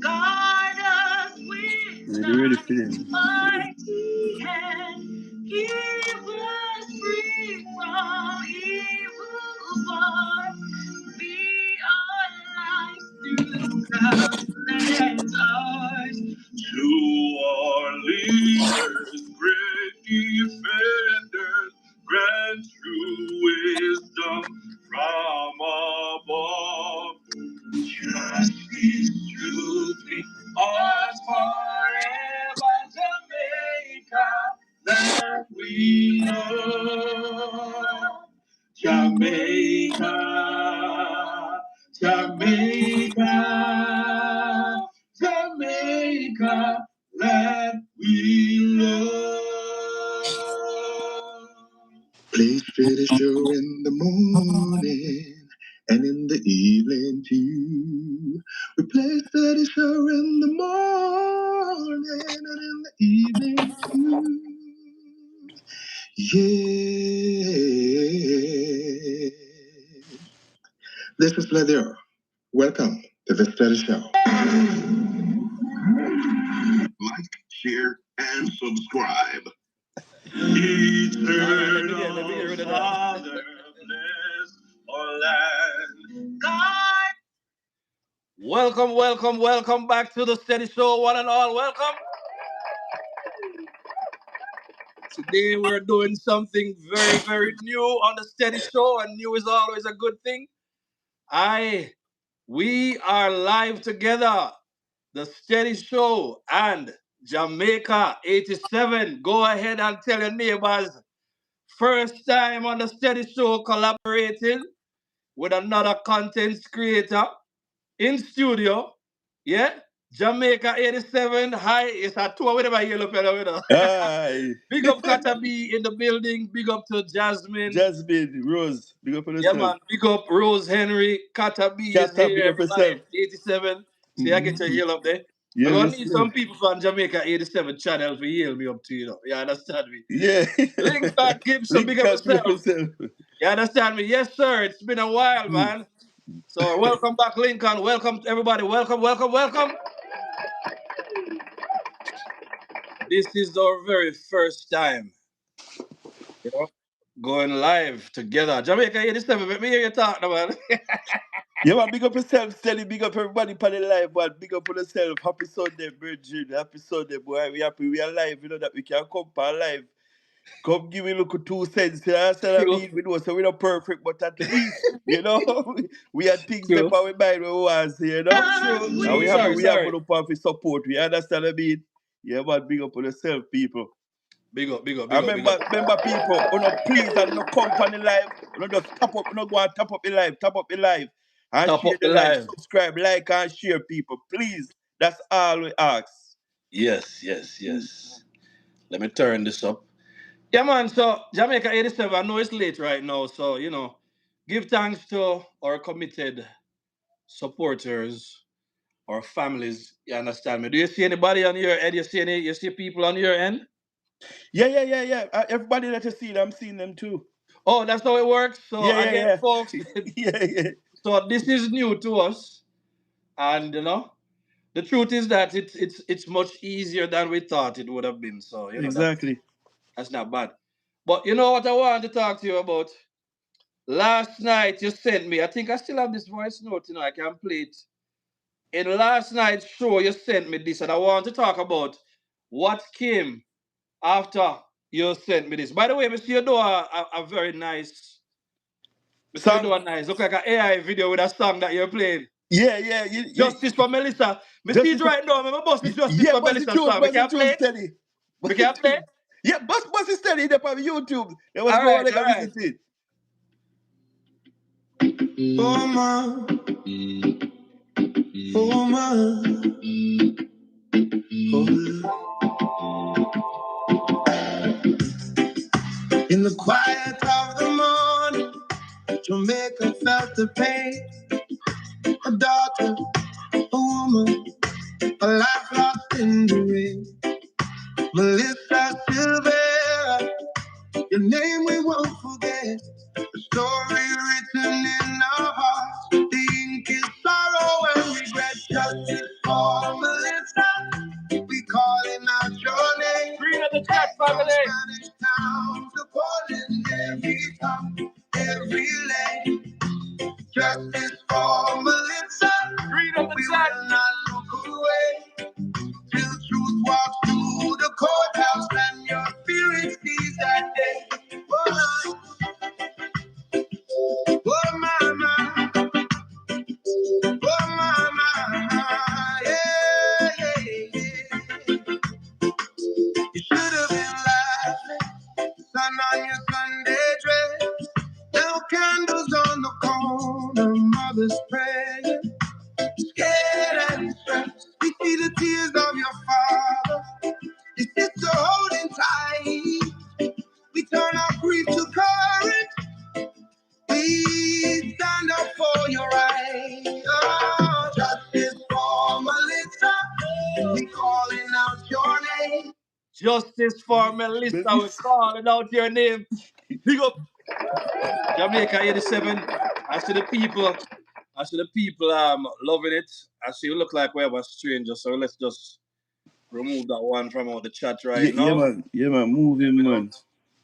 Guard us with thy mighty hand. Give us free from evil, but be our life through clouds and stars. To our leaders, great defenders, grant true wisdom from above. Justice, truth be ours forever, Jamaica, that we love. Jamaica, Jamaica, Jamaica, that we love. Play steady show in the morning and in the evening too. We play steady show in the morning and in the evening too. Yeah. This is Leather. Welcome to the Steady Show. Like, share, and subscribe. Eternal Father, bless our land. God. Welcome back to the Steady Show, one and all. Welcome. Today we're doing something very, very new on the Steady Show, and new is always a good thing. We are live together, the Steady Show and Jamaica 87. Go ahead and tell your neighbors. First time on the Steady Show collaborating with another content creator in studio. Yeah? Jamaica 87. Hi, it's a tour with my yellow fellow with us. Hi. Big up Kata B in the building. Big up to Jasmine. Rose. Big up on yourself. Yeah, man. Big up Rose Henry. Kata B is here. Big up 87. See, I get your heel up there. Yeah, I'm going to need some people from Jamaica 87 channel for heal me up to, you know. You understand me? Yeah. Lincoln Gibson, big up yourself. You understand me? Yes, sir. It's been a while, man. So welcome back, Lincoln. Welcome to everybody. Welcome. This is our very first time, you know, going live together. Jamaica 87, let me hear you talk, man. Yeah, man, big up yourself, Steady. Big up everybody for the live, man. Big up on yourself. Happy Sunday, Virgin. Happy Sunday, boy. We happy we are live, you know, that we can come for live. Come give me a look at 2 cents. You know what I mean? We know, so we're not perfect, but at least, you know, we had things that we mind we was, you know? And we have to for support. We understand what I mean? Yeah, man, big up on yourself, people. Big up. Remember, people, please, and no company live. Just tap up, go and tap up the live. And tap share the live. Subscribe, like, and share, people. Please. That's all we ask. Yes. Let me turn this up. Yeah, man, so Jamaica 87, I know it's late right now, so, you know, give thanks to our committed supporters, our families, you understand me? Do you see anybody on your end? You see people on your end? Yeah. Everybody that you see, I'm seeing them too. Oh, that's how it works? So, folks, yeah. So this is new to us, and, you know, the truth is that it's much easier than we thought it would have been, so, you know. Exactly. That's not bad. But you know what I wanted to talk to you about? Last night you sent me, I think I still have this voice note, you know, I can play it. In last night's show, you sent me this, and I want to talk about what came after you sent me this. By the way, Mr. You do a very nice, Mr. You do a nice, look like an AI video with a song that you're playing. Yeah. Justice for Melissa. Mr. Justice right now, my boss is Justice for Melissa song. We can play it? We can play it? Yeah, Bus is steady up on YouTube. There was no one that visit it. Oh man. In the quiet of the morning, Jamaica felt the pain. A daughter, a woman, a life lost in the rain. Melissa Silvera, your name we won't forget. The story written in our hearts. The ink is sorrow and regret. Justice for for Melissa. We calling out your name. Green of the chat From family. Spanish Town to Portland, every top, every lane. Justice for Melissa. Green of the We chat. will not look away till truth walks through the courthouse and your spirit sees that day. Oh, oh mama, oh mama, yeah, yeah, yeah. You should have been laughing, sun on your Sunday dress. Now candles on the corner, mother's prayer. Scared and stressed, we see the tears of your father. Your sister holding tight. We turn our grief to courage. We stand up for your right. Oh, justice for Melissa. We calling out your name. Justice for Melissa. We're calling out your name. Big up. Jamaica 87. I see the people. Loving it. I see you look like we have a stranger, so let's just remove that one from out the chat right now. Yeah, man, moving, man.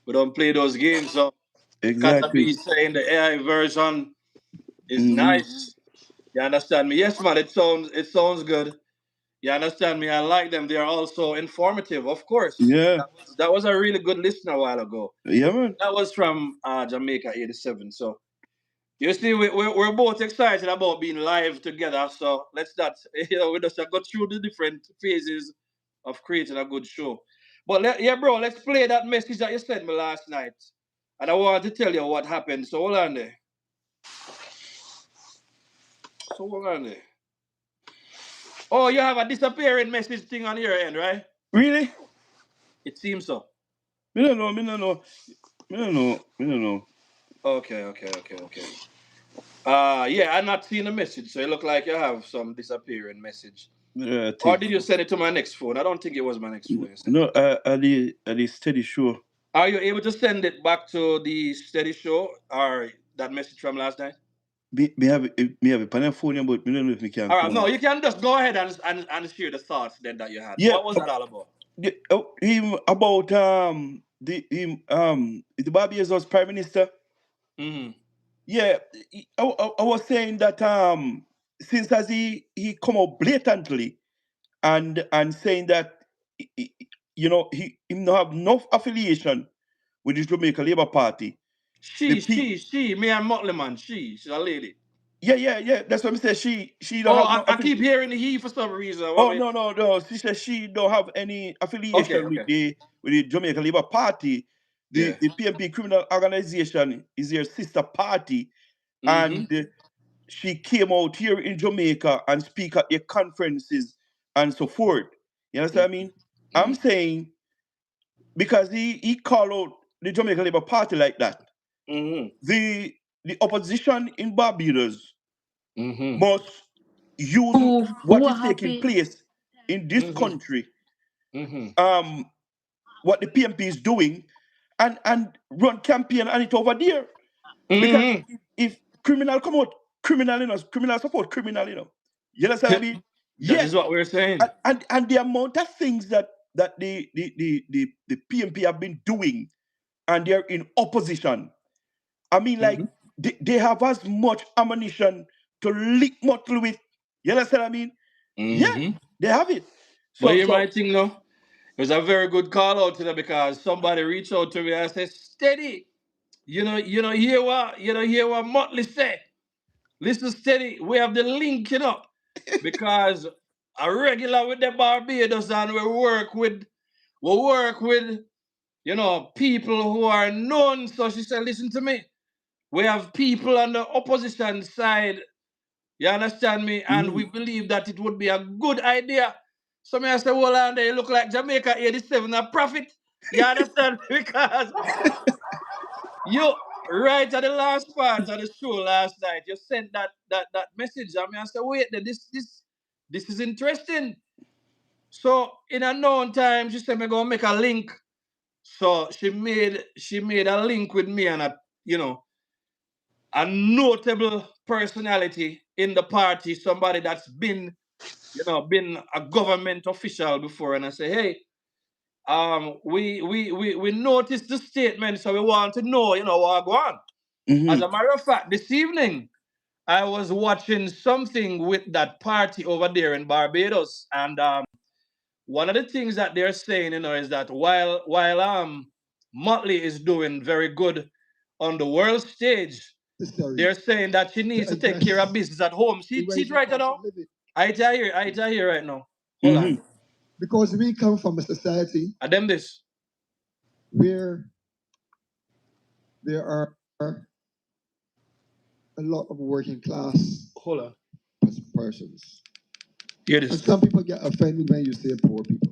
We don't play those games, so Exactly. Katabi saying the AI version is nice. You understand me? Yes, man, it sounds good. You understand me? I like them. They are also informative, of course. Yeah. That was a really good listen a while ago. Yeah, man. That was from Jamaica 87. So you see, we're both excited about being live together. So let's not, we just go through the different phases of creating a good show. But bro, let's play that message that you sent me last night. And I want to tell you what happened. So hold on there. Oh, you have a disappearing message thing on your end, right? Really? It seems so. Me don't know. Okay. Yeah, I'm not seeing a message, so it look like you have some disappearing message. Yeah, or did you send it to my next phone? I don't think it was my next phone. No, at the steady show. Are you able to send it back to the steady show or that message from last night? Me have it on phone, but me don't know if me can. All right, no, you can just go ahead and share the thoughts then that you had. Yeah, what was that all about? About the Barbados Prime Minister. Mm-hmm. Yeah, I was saying that since as he come out blatantly and saying that he don't have enough affiliation with the Jamaica Labour Party. She, me and Motley, man, she's a lady. Yeah. That's what I'm saying. She don't have. I keep hearing the he for some reason. No. She says she don't have any affiliation with the Jamaica Labour Party. The PMP criminal organization is their sister party, and she came out here in Jamaica and speak at their conferences and so forth. You understand what I mean? I'm saying because he called out the Jamaica Labour Party like that. The opposition in Barbados must use what is taking place in this country, what the PMP is doing, and run campaign on it over there. Because if criminal come out, criminal support criminal, You understand what I mean? That is what we're saying. And the amount of things that the PMP have been doing, and they're in opposition. I mean, like they have as much ammunition to lick Motley with. You understand what I mean? Yeah, they have it. So you might think, no, it was a very good call out today because somebody reached out to me and said, "Steady, hear what Motley said. Listen, Steady, we have the link, because a regular with the Barbados and we work with people who are known." So she said, "Listen to me. We have people on the opposition side, you understand me? And we believe that it would be a good idea." So I said, "Well, and they look like Jamaica 87 a profit." You understand? Because you right at the last part of the show last night, you sent that message. I said, "Wait, this is interesting." So in a known time, she said, "I'm gonna make a link." So she made a link with me and a notable personality in the party, somebody that's been been a government official before, and I say, hey, we noticed the statement, so we want to know, what go on. As a matter of fact, this evening I was watching something with that party over there in Barbados, and one of the things that they're saying, is that while Motley is doing very good on the world stage, they're saying that she needs to take care of business at home. She's right now. I tell you right now. Hold on. Because we come from a society I them this. where there are a lot of working class Hold on. persons. Hear And this. some people get offended when you say poor people.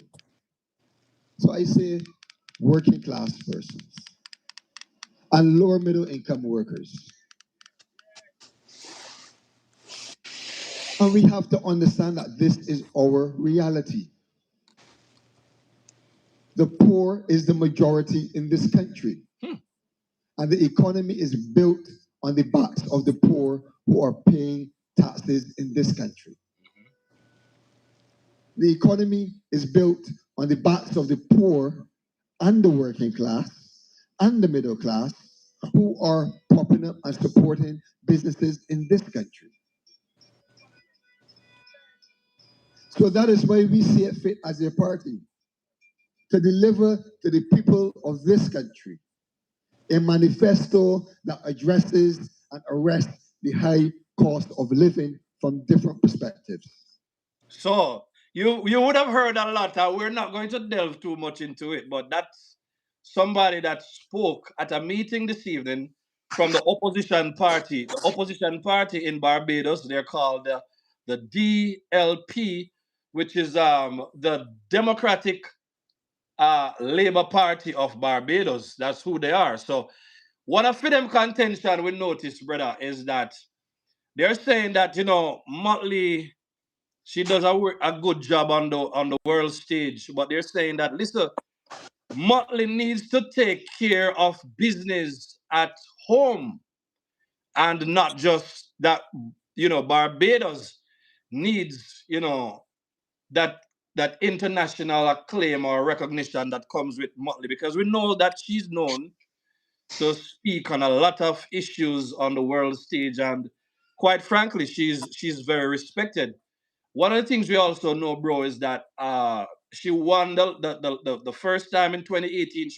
So I say working class persons and lower middle income workers. And we have to understand that this is our reality. The poor is the majority in this country. And the economy is built on the backs of the poor who are paying taxes in this country. The economy is built on the backs of the poor and the working class and the middle class who are propping up and supporting businesses in this country. So that is why we see it fit as a party to deliver to the people of this country a manifesto that addresses and arrests the high cost of living from different perspectives. So you would have heard a lot. We're not going to delve too much into it, but that's somebody that spoke at a meeting this evening from the opposition party. The opposition party in Barbados, they're called the DLP, which is the Democratic Labour Party of Barbados. That's who they are. So one of them contention we noticed, brother, is that they're saying that Motley, she does a good job on the world stage, but they're saying that listen, Motley needs to take care of business at home, and not just that. Barbados needs that international acclaim or recognition that comes with Motley, because we know that she's known to speak on a lot of issues on the world stage, and quite frankly, she's very respected. One of the things we also know, bro, is that she won the first time in 2018.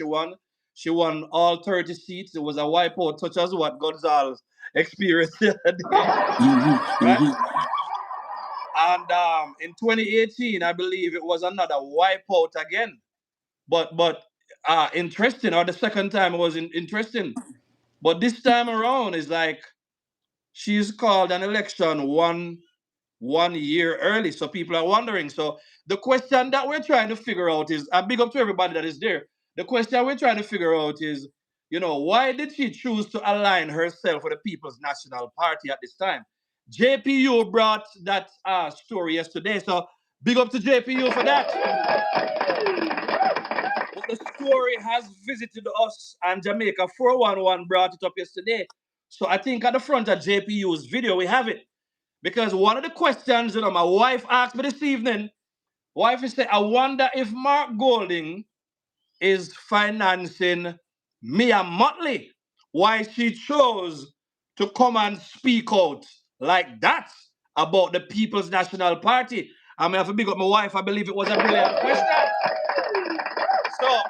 She won all 30 seats. It was a wipeout, such as what Gonzalez experienced the other day, right? And in 2018, I believe it was another wipeout again. But interesting. Or the second time it was interesting. But this time around is like she's called an election one year early. So people are wondering. So the question that we're trying to figure out is, a big up to everybody that is there. The question we're trying to figure out is, why did she choose to align herself with the People's National Party at this time? JPU brought that story yesterday. So big up to JPU for that. But the story has visited us, and Jamaica 411 brought it up yesterday. So I think at the front of JPU's video, we have it. Because one of the questions, my wife asked me this evening, wife is saying, I wonder if Mark Golding is financing Mia Motley. Why she chose to come and speak out like that about the People's National Party. I mean, I have to big up my wife. I believe it was a brilliant question. So,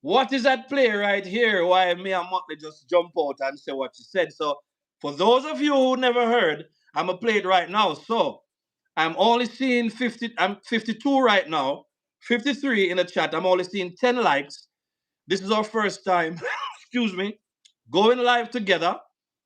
what is at play right here? Why Mia Motley just jump out and say what she said? So, for those of you who never heard, I'm gonna play it right now. So, I'm only seeing 50. I'm 52 right now. 53 in the chat. I'm only seeing 10 likes. This is our first time, excuse me, going live together.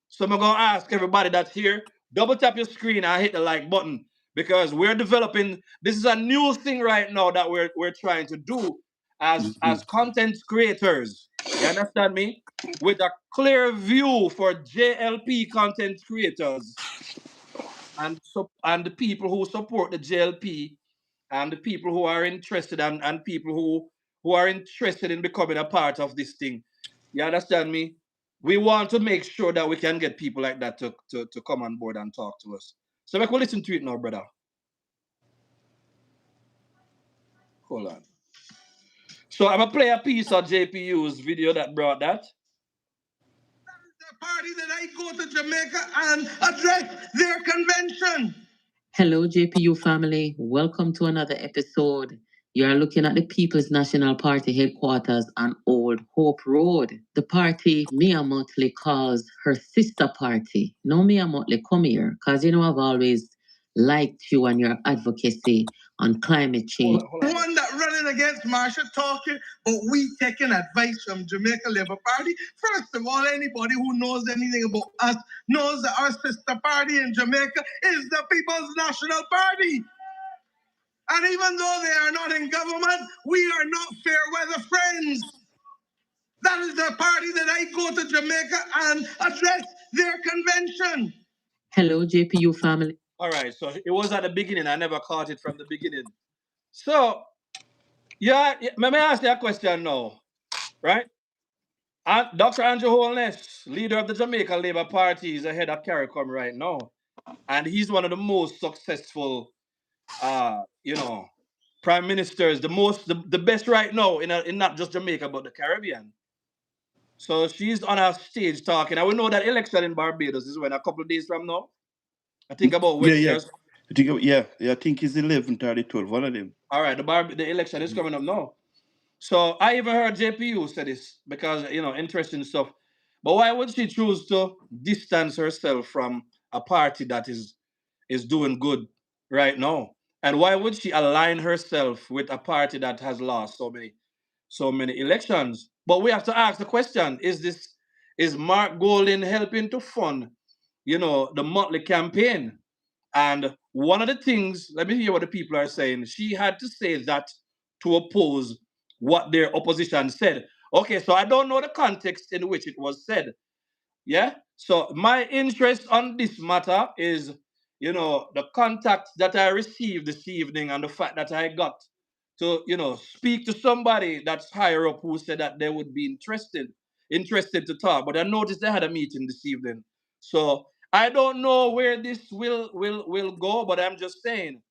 So I'm gonna ask everybody that's here, double tap your screen and hit the like button, because we're developing. This is a new thing right now that we're trying to do as content creators. You understand me? With a clear view for JLP content creators and the people who support the JLP, and the people who are interested, and people who are interested in becoming a part of this thing. You understand me? We want to make sure that we can get people like that to come on board and talk to us. So we can listen to it now, brother. Hold on. So I'm gonna play a piece of JPU's video that brought that. The party that I go to Jamaica and address their convention. Hello, JPU family. Welcome to another episode. You are looking at the People's National Party headquarters on Old Hope Road. The party Mia Motley calls her sister party. No, Mia Motley, come here, because you know I've always liked you and your advocacy on climate change. Hold on. One that running against Marsha talking, but we taking advice from Jamaica Labour Party. First of all, anybody who knows anything about us knows that our sister party in Jamaica is the People's National Party. And even though they are not in government, we are not fair weather friends. That is the party that I go to Jamaica and address their convention. Hello, JPU family. All right, so it was at the beginning. I never caught it from the beginning. So, yeah, let me ask you a question now, right? Dr. Andrew Holness, leader of the Jamaica Labour Party, is ahead of CARICOM right now. And he's one of the most successful, prime ministers, the best right now in not just Jamaica, but the Caribbean. So she's on our stage talking. And we know that election in Barbados is when a couple of days from now. I think about West. I think it's 11th or the 12th, one of them. All right, the election is coming up now. So I even heard JPU say this because, interesting stuff. But why would she choose to distance herself from a party that is doing good right now? And why would she align herself with a party that has lost so many elections? But we have to ask the question, is Mark Golding helping to fund, the Motley campaign? And one of the things, let me hear what the people are saying. She had to say that to oppose what their opposition said. Okay, so I don't know the context in which it was said. Yeah? So my interest on this matter is, the contact that I received this evening and the fact that I got to, speak to somebody that's higher up who said that they would be interested to talk. But I noticed they had a meeting this evening. So I don't know where this will go, but I'm just saying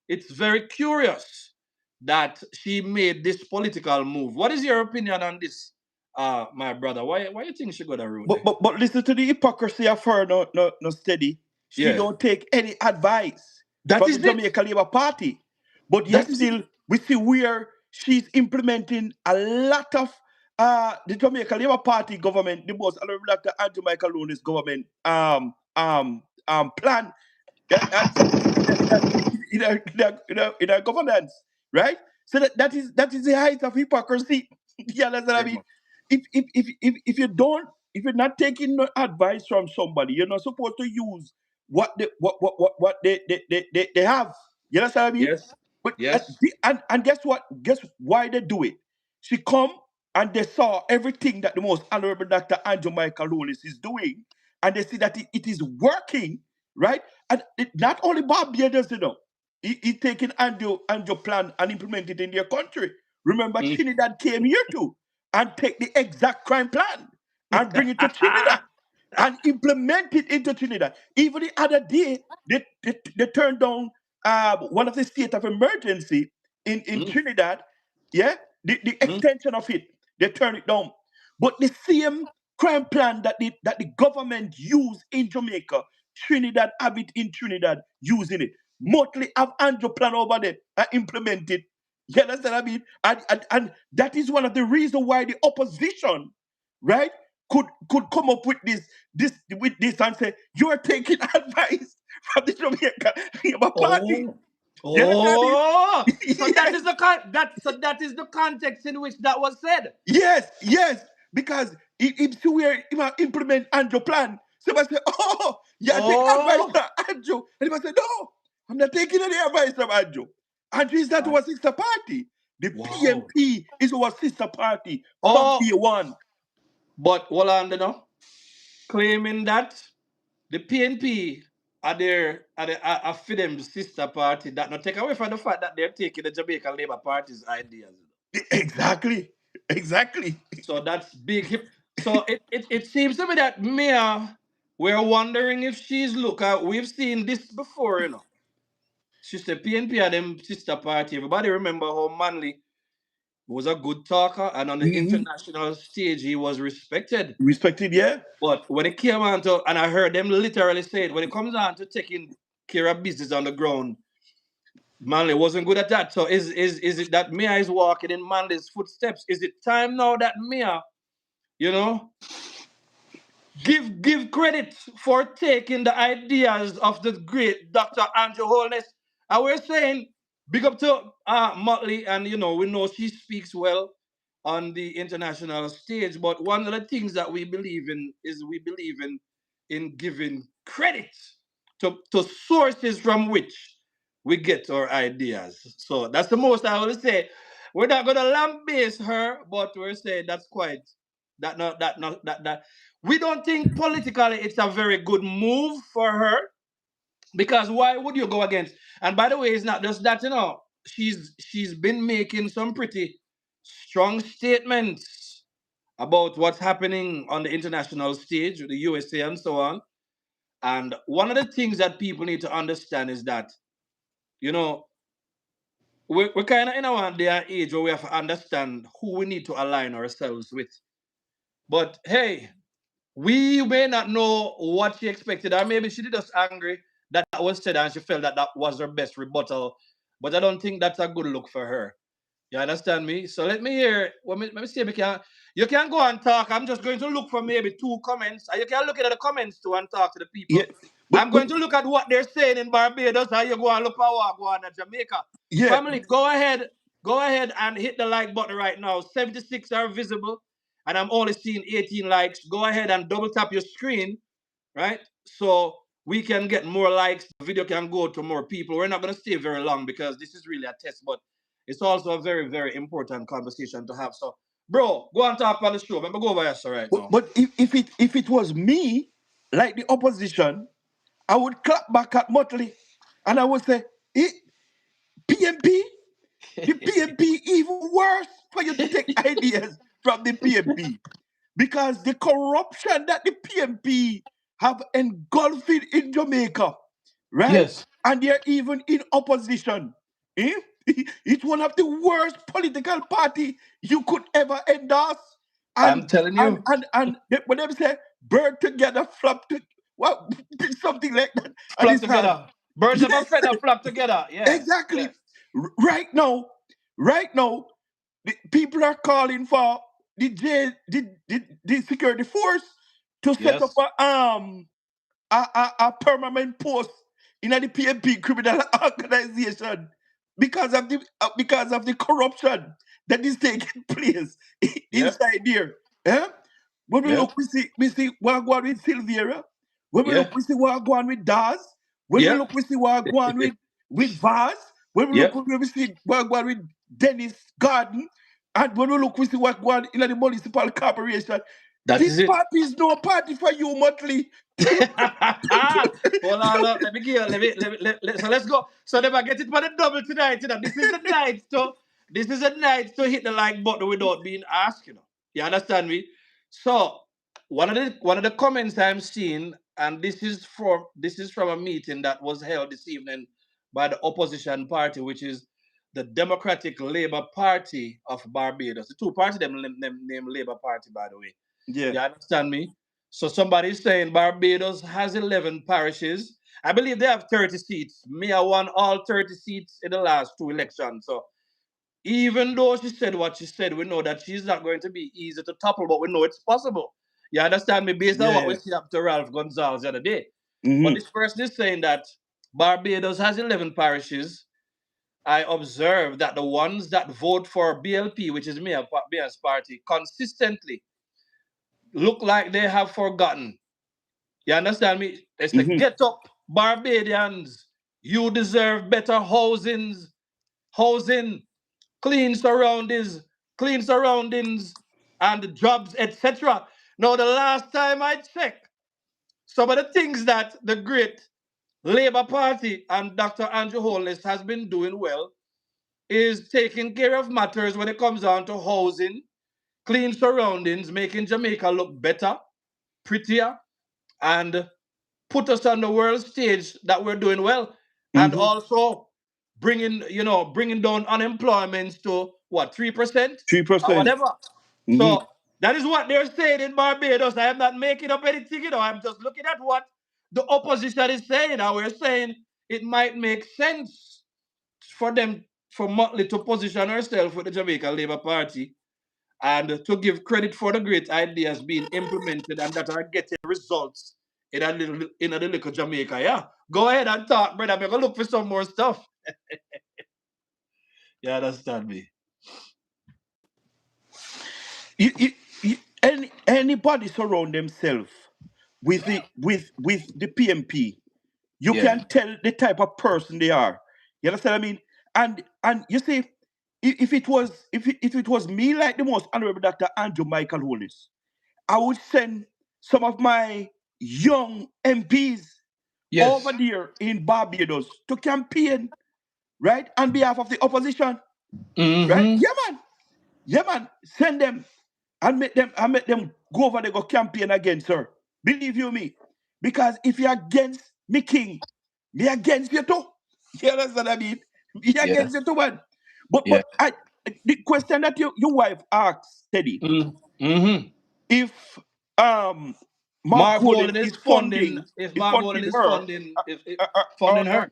it's very curious that she made this political move. What is your opinion on this, my brother? Why you think she got a route? But listen to the hypocrisy of her, no steady. She don't take any advice from the Jamaica Labour Party. But yet still, we see where she's implementing a lot of the Jamaica Labour Party government, the most honorable Dr. Andrew Michael Looney's government plan in our governance, right? So that is the height of hypocrisy. Yeah, that's what I mean. If you're not taking no advice from somebody, you're not supposed to use what they have. You understand what I mean? Yes. But yes. And guess what? Guess why they do it? She come and they saw everything that the most honorable Dr. Andrew Michael Lawless is doing, and they see that it is working, right? And not only Barbados, he taking Andrew plan and implement it in their country. Remember, Trinidad came here too and take the exact crime plan and bring it to Trinidad and implement it into Trinidad. Even the other day, they turned down one of the state of emergency in Trinidad. Yeah, the extension of it, they turned it down. But the same crime plan that the government used in Jamaica, Trinidad have it in Trinidad using it. Motley have Andrew plan over there and implement it. You understand what I mean? And that is one of the reasons why the opposition, right, could come up with this and say, you are taking advice from the Jamaica Labour Party. So that is the context in which that was said. Yes, because if you were implement Andrew plan, somebody say, take advice from Andrew, and he must say, no, I'm not taking any advice from Andrew. Andrew is not our sister party. The PNP is our sister party from day one. But hold on, claiming that the PNP are for them sister party, that not take away from the fact that they're taking the Jamaican Labour Party's ideas. Exactly. So that's big. So it seems to me that Mia We're wondering if she's look at. We've seen this before, you know. She said PNP and them sister party. Everybody remember how Manley was a good talker, and on the Mm-hmm. international stage he was respected. Respected, yeah? But when it came on to, and I heard them literally say it, when it comes on to taking care of business on the ground, Manley wasn't good at that. So is it that Mia is walking in Manley's footsteps? Is it time now that Mia, you know, give credit for taking the ideas of the great Dr. Andrew Holness? And we're saying big up to Motley, and you know, we know she speaks well on the international stage. But one of the things that we believe in is we believe in giving credit to sources from which we get our ideas. So that's the most I will say. We're not gonna lambaste her, but we're saying that's quite that we don't think politically it's a very good move for her, because why would you go against? And by the way, it's not just that, you know, she's been making some pretty strong statements about what's happening on the international stage with the USA and so on. And one of the things that people need to understand is that, you know, we're kind of in our day and age where we have to understand who we need to align ourselves with. But hey, we may not know what she expected, or maybe she did just angry that that was said and she felt that that was her best rebuttal. But I don't think that's a good look for her. You understand me? So let me hear. Let me see if you can. You can go and talk. I'm just going to look for maybe two comments. And you can look at the comments too and talk to the Yeah. people. I'm But going to look at what they're saying in Barbados, and you go and look at what go on in Jamaica. yeah, Family, go ahead. Go ahead and hit the like button right now. 76 are visible, and I'm only seeing 18 likes. Go ahead and double tap your screen, right? So we can get more likes. The video can go to more people. We're not going to stay very long because this is really a test, but it's also a very, very important conversation to have. So, bro, go and talk on the show. Let me go over here so right now. but if it was me, like the opposition, I would clap back at Motley and I would say, PMP, the PMP even worse for you to take ideas from the PMP. Because the corruption that the PMP have engulfed in Jamaica, right? Yes. And they're even in opposition. Eh? It's one of the worst political party you could ever endorse. And I'm telling and you, and and when they say bird together, flop to well, something like that. And flock it's hard. together. Birds of a Yes, feather flock together. Yes. exactly. Yes. Right now, the people are calling for the jail, the security force to set up Yes. a permanent post in the PNP criminal organization because of the corruption that is taking place Yep. inside there. Eh? When we Yep. look, we see what going with Silvera. When we look, Yep. we see what going with Daz. When we look, Yep. we see what going with Vaz. When we look, Yep. we see what going with Dennis Garden. And when we look, we see what going in the municipal corporation. That This is it. party is no party for you, Motley. Hold on, look, let me give you, so let's go. So if I get it for the double tonight, you know, this is the night to hit the like button without being asked, you know. You understand me? So one of the comments I'm seeing, and this is from a meeting that was held this evening by the opposition party, which is the Democratic Labour Party of Barbados. The two parties them named Labour Party, by the way. Yeah, You understand me? So somebody's saying Barbados has 11 parishes. I believe they have 30 seats. Mia won all 30 seats in the last two elections. So even though she said what she said, we know that she's not going to be easy to topple, but we know it's possible. You understand me? Based on yeah, what we yeah. see up to Ralph Gonzalez the other day. But Mm-hmm. this person is saying that Barbados has 11 parishes. I observe that the ones that vote for BLP, which is Mia's party, consistently look like they have forgotten. You understand me? They say, Mm-hmm. get up, Barbadians. You deserve better housing, clean surroundings, and jobs, etc. Now, the last time I checked, some of the things that the great Labour Party and Dr. Andrew Holness has been doing well is taking care of matters when it comes down to housing, clean surroundings, making Jamaica look better, prettier, and put us on the world stage that we're doing well, and Mm-hmm. also bringing down unemployment to what 3% or 3%. whatever. Mm-hmm. So that is what they're saying in Barbados. I am not making up anything, I'm just looking at what the opposition is saying, and we're saying it might make sense for them, for Motley to position herself with the Jamaican Labour Party and to give credit for the great ideas being implemented and that are getting results in a little Jamaica. Yeah. Go ahead and talk, brother. I'm gonna look for some more stuff. You understand me? Anybody surround themselves with the PMP, you Yeah. can tell the type of person they are. You understand what I mean? And you see, if it was me, like the most honorable Dr. Andrew Michael Holness, I would send some of my young MPs over Yes. there in Barbados to campaign, right, on behalf of the opposition, right? Mm-hmm. Yeah, man. Send them and make them go over there go campaign against her. Believe you me, because if you're against me, king, me against you too. You understand what I mean? Me Yeah. against you too, man. But Yeah. the question that your wife asked, Teddy, Mm-hmm. if um Mark Mark Golden Walden is is funding. funding If is Mark Walden funding is her funding, if uh, uh, funding her.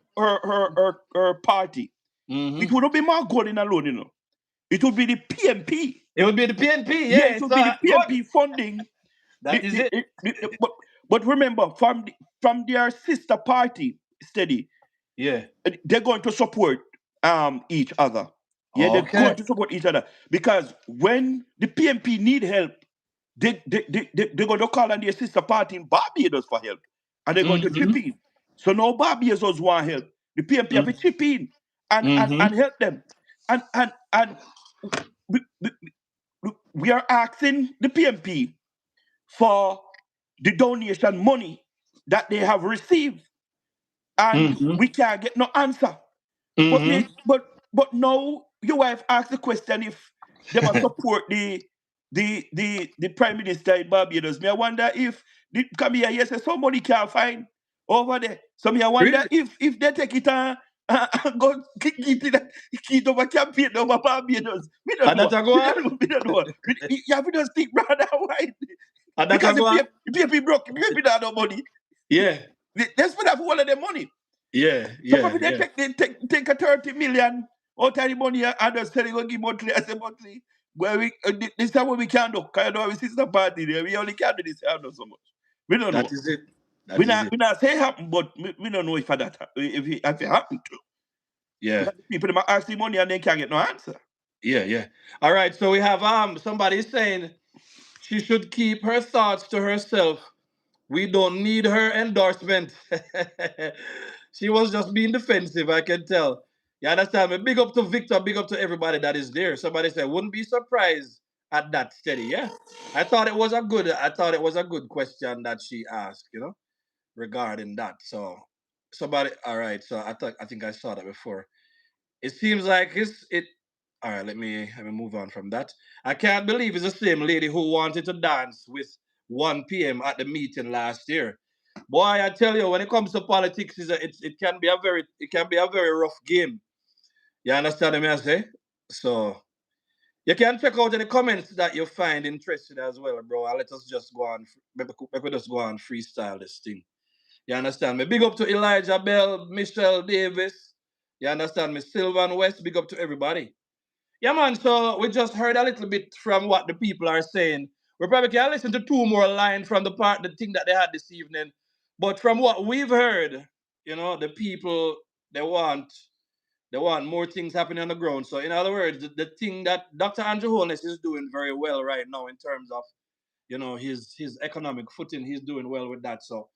her party, it Mm-hmm. wouldn't be Mark Golden alone, you know. It would be the PMP. It would be the PNP. Yeah, Yeah, it it's would be the good. PMP funding. That is it. But remember, from their sister party, steady, Yeah. they're going to support each other. Yeah, they're going Okay. to support each other because when the PMP need help, they're going to call on their sister party in Barbados for help, and they're going to chip Mm-hmm. in. So now Barbados want help. The PMP have to chip in and Mm-hmm. help them, and we, we, we are asking the PMP for the donation money that they have received, and Mm-hmm. we can't get no answer. But Mm-hmm. they, but now your wife asked the question if they must support the prime minister in Barbados. Me I wonder if the come here, yes, somebody can't find over there. So me I wonder Really? if they take it and go keep over campaign over Barbados. We don't And know. that a go We on? don't know. We don't know. You have to just think brother why. And that a Because go on? the PFP broke, the PFP don't have no money. Yeah. They spend up all of their money. Yeah. So Yeah. probably Yeah. take a 30 million out of the money and just tell you go give Motley. I say Motley, where we this time what we can do. Because you know we sister party there. We only can do this I know so much. We don't That know. is it. That is it. We not say happen, but we don't know if that if it happen to. Yeah. Because the people them ask the money and they can't get no answer. Yeah. Yeah. All right. So we have somebody saying she should keep her thoughts to herself. We don't need her endorsement. She was just being defensive, I can tell. You understand me? Big up to Victor, big up to everybody that is there. Somebody said, wouldn't be surprised at that steady. Yeah. I thought it was a good question that she asked, regarding that. So somebody all right, so I think I saw that before. It seems like it all right, let me move on from that. I can't believe it's the same lady who wanted to dance with 1 p.m. at the meeting last year. Boy, I tell you, when it comes to politics, it can be a very rough game. You understand me I say? So you can check out any comments that you find interesting as well, bro. And let us just go on. Maybe we just go on freestyle this thing. You understand me? Big up to Elijah Bell, Michelle Davis. You understand me? Sylvan West. Big up to everybody. Yeah, man. So we just heard a little bit from what the people are saying. We probably can listen to two more lines from the thing that they had this evening. But from what we've heard, the people they want they want more things happening on the ground. So in other words, the thing that Dr. Andrew Holness is doing very well right now in terms of his economic footing, he's doing well with that. So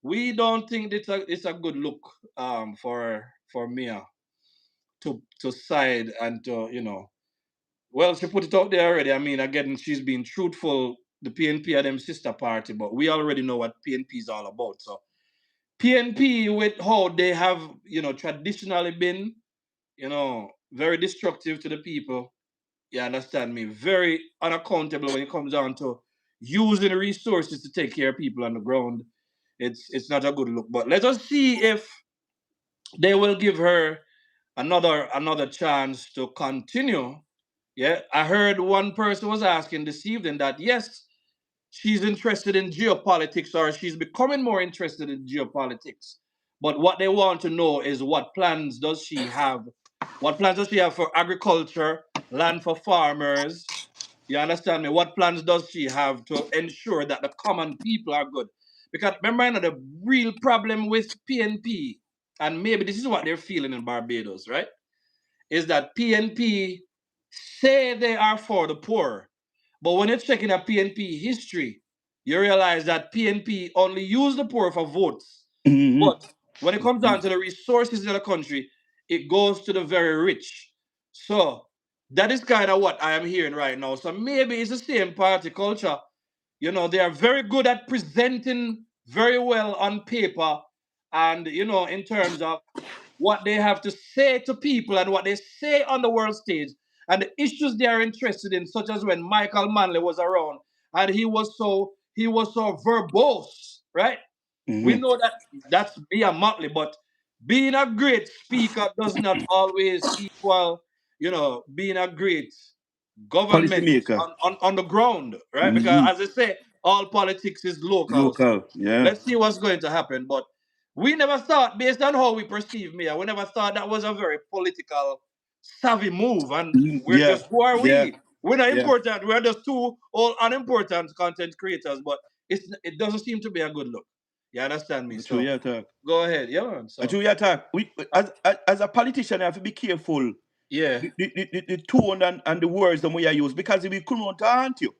we don't think it's a good look for Mia to side and to well, she put it out there already. I mean, again, she's been truthful. The PNP are them sister party, but we already know what PNP is all about. So PNP, with how they have, traditionally been, very destructive to the people. You understand me? Very unaccountable when it comes down to using resources to take care of people on the ground. it's not a good look. But let us see if they will give her another chance to continue. Yeah, I heard one person was asking this evening that yes, she's interested in geopolitics or she's becoming more interested in geopolitics. But what they want to know is what plans does she have? What plans does she have for agriculture, land for farmers? You understand me? What plans does she have to ensure that the common people are good? Because remember, you know, the real problem with PNP, and maybe this is what they're feeling in Barbados, right? Is that PNP say they are for the poor, but when you're checking a PNP history, you realize that PNP only use the poor for votes. Mm-hmm. But when it comes down to the resources in the country, it goes to the very rich. So that is kind of what I am hearing right now. So maybe it's the same party culture. You know, they are very good at presenting very well on paper and, you know, in terms of what they have to say to people and what they say on the world stage and the issues they are interested in, such as when Michael Manley was around and he was so verbose, right? We Mm-hmm. know that that's Mia Motley, but being a great speaker does not always equal, you know, being a great government Policymaker. on the ground, right? Because Mm-hmm. as I say, all politics is local. So Local. Yeah. let's see what's going to happen. But we never thought, based on how we perceive Mia, we never thought that was a very political savvy move. And Mhm. we're Yeah. just, who are Yeah. we? We're not Yeah. important. We're just two all unimportant content creators. But it doesn't seem to be a good look. You understand me? True. So Yeah. Talk. go ahead. Yeah, man. So True. Yeah. Talk. We as a politician, you have to be careful. yeah. The tone and the words that we are use because if we couldn't haunt you.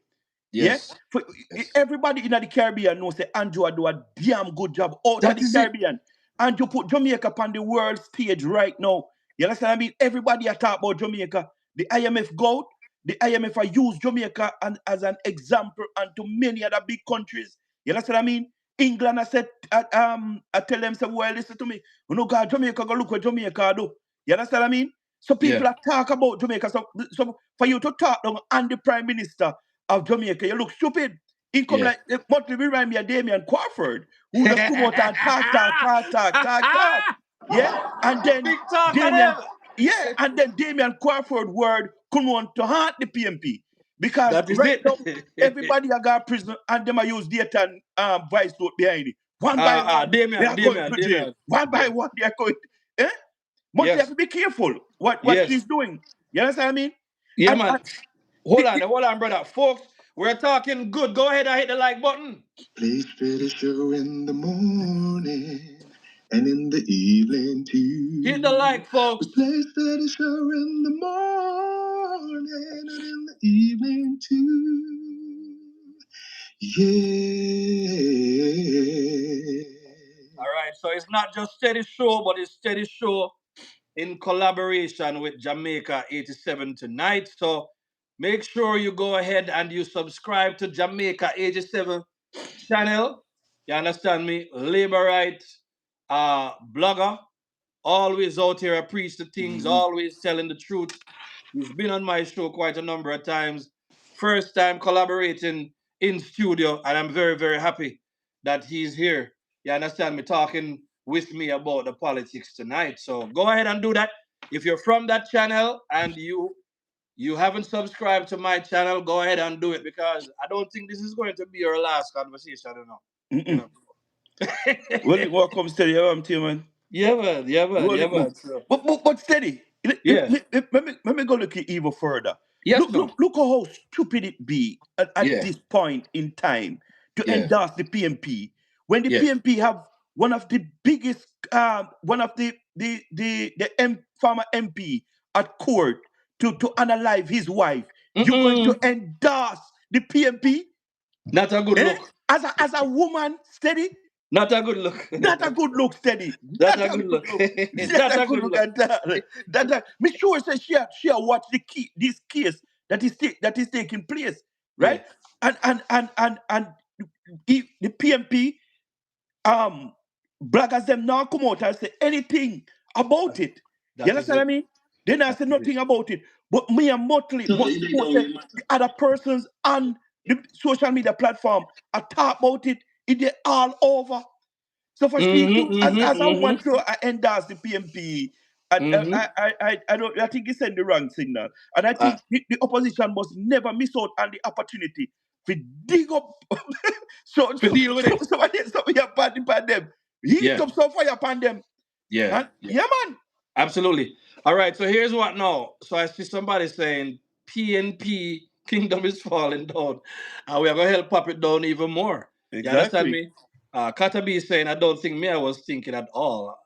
Yeah, Yes. for Yes. everybody in the Caribbean knows that Andrew do a damn good job out of That the is it. Caribbean. And you put Jamaica on the world stage right now. You understand what I mean? Everybody are talk about Jamaica. The IMF go out, the IMF are use Jamaica as an example and to many other big countries. You understand what I mean? England I said I tell them say, well, listen to me. You know, God, Jamaica go look what Jamaica do. You understand what I mean? So Yeah. people are talk about Jamaica. So for you to talk down and the Prime Minister of Jamaica, you look stupid. He come Yeah. like Motley remind me of Damien Crawford, who just come out and talk. Yeah, and then Big talk of Damien, them. yeah, and then Damien Crawford word come on to haunt the PMP because That is right it. now everybody a got prison and them are use data and vice note behind it. One by one, they Damien, are going to jail. Damien. One by Yeah. one, they are going. Eh? Motley have Yes. to be careful what Yes. she's doing. You understand what I mean? Yeah, And man. Hold on, brother. Folks, we're talking good. Go ahead and hit the like button. Play steady show in the morning and in the evening too. Hit the like, folks. Play steady show in the morning and in the evening too. Yeah. All right. So it's not just Steady Show, but it's Steady Show in collaboration with Jamaica 87 tonight. So make sure you go ahead and you subscribe to Jamaica 87 channel. You understand me? Labor right blogger. Always out here, I preach the things, always telling the truth. He's been on my show quite a number of times. First time collaborating in studio, and I'm very, very happy that he's here. You understand me? Talking with me about the politics tonight. So go ahead and do that. If you're from that channel and you haven't subscribed to my channel, go ahead and do it because I don't think this is going to be our last conversation. I don't know. You know. Well, it what comes steady, man. Yeah, man. Yeah, man. Well, Yeah, man. So, but steady. yeah. Let me go look even further. Yes, no. Look how stupid it be at Yeah. this point in time to Yeah. endorse the PMP when the Yes. PMP have one of the biggest, one of the former MP at court to analyze his wife. You're going to endorse the PMP? Not a good look. As a woman, steady. Not a good look. Not a good look, steady. Not a good look. Not a good look at that. Me sure say she watch this case that is taking place, right? And the PMP bloggers them now come out and say anything about it. You understand what I mean? They not say nothing about it. But me and Motley, the other persons on the social media platform are talk about it. It is all over. So for she Mm-hmm, to, as I mm-hmm, want to endorse the PMP, and mm-hmm, mm-hmm. I don't, I think he sent the wrong signal, and I Uh, think the opposition must never miss out on the opportunity to dig up to deal with it. somebody upon them, heat Yeah, up some fire upon them, yeah, and yeah. yeah, man, Absolutely. All right, so here's what now. So I see somebody saying PNP kingdom is falling down. And we are gonna help pop it down even more. You understand exactly, me? Katabi is saying I don't think Mia was thinking at all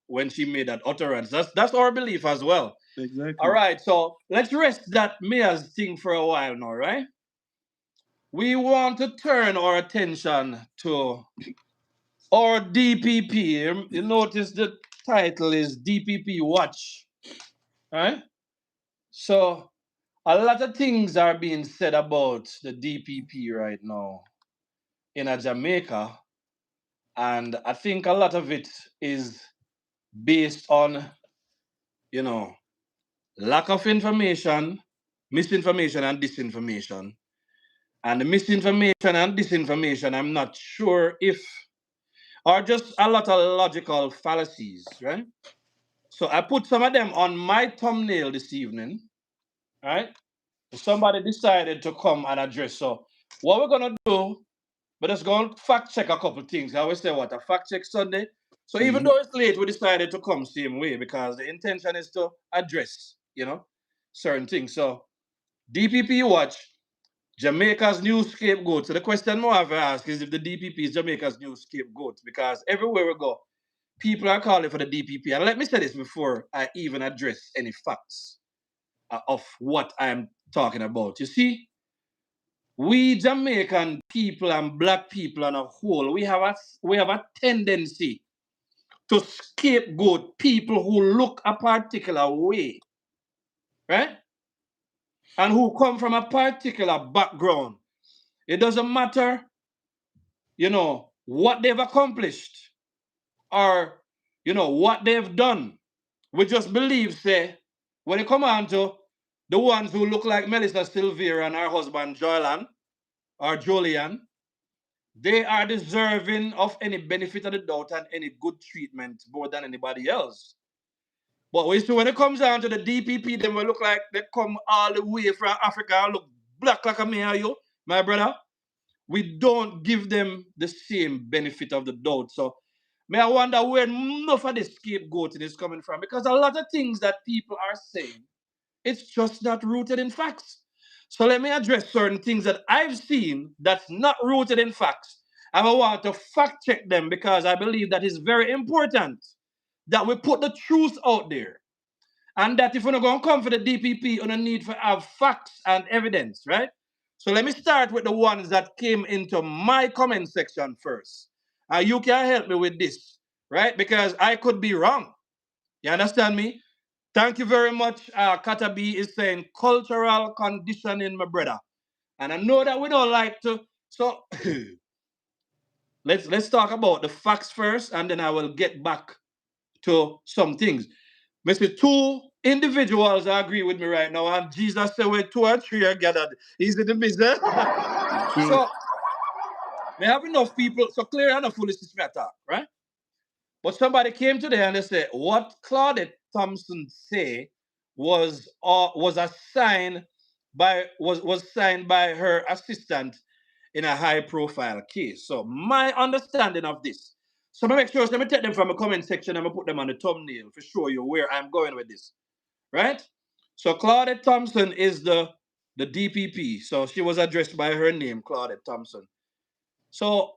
when she made that utterance. That's our belief as well. All exactly. right, so let's rest that Mia's thing for a while now, right? We want to turn our attention to our DPP. You notice the title is DPP Watch, right? So a lot of things are being said about the DPP right now in Jamaica, and I think a lot of it is based on you know lack of information, misinformation, and disinformation. And the misinformation and disinformation, I'm not sure if are just a lot of logical fallacies, right? So I put some of them on my thumbnail this evening, right? Somebody decided to come and address. So what we're gonna do, we're just gonna fact check a couple things. I always say what a fact check Sunday. So even Mm-hmm. though it's late, we decided to come same way because the intention is to address, certain things. So DPP watch Jamaica's new scapegoat. So the question more I have to ask is if the DPP is Jamaica's new scapegoat because everywhere we go, people are calling for the DPP. And let me say this before I even address any facts of what I'm talking about. You see, we Jamaican people and black people on a whole, we have a tendency to scapegoat people who look a particular way, right? And who come from a particular background. It doesn't matter, what they've accomplished or what they've done. We just believe, say, when it come on to the ones who look like Melissa Silvera and her husband Jolyan, they are deserving of any benefit of the doubt and any good treatment more than anybody else. But we see when it comes down to the DPP, them will look like they come all the way from Africa and look black like a me and you, my brother. We don't give them the same benefit of the doubt. So may I wonder where enough of the scapegoating is coming from? Because a lot of things that people are saying, it's just not rooted in facts. So let me address certain things that I've seen that's not rooted in facts. And I want to fact check them because I believe that is very important that we put the truth out there. And that if we're not going to come for the DPP, we don't need to have facts and evidence, right? So let me start with the ones that came into my comment section first. You can help me with this, right? Because I could be wrong. You understand me? Thank you very much. Katabi is saying cultural conditioning, my brother. And I know that we don't like to. So let's talk about the facts first, and then I will get back to some things. Mr. Two individuals agree with me right now, and Jesus said, where two or three are gathered, he's in the business. So, we have enough people, so clear enough foolishness matter, right? But somebody came today and they said, what Claudette Thompson say was assigned was signed by her assistant in a high profile case. So my understanding of this. So let me make sure, let me take them from the comment section and put them on the thumbnail for show you where I'm going with this. Right? So Claudette Thompson is the DPP. So she was addressed by her name, Claudette Thompson. So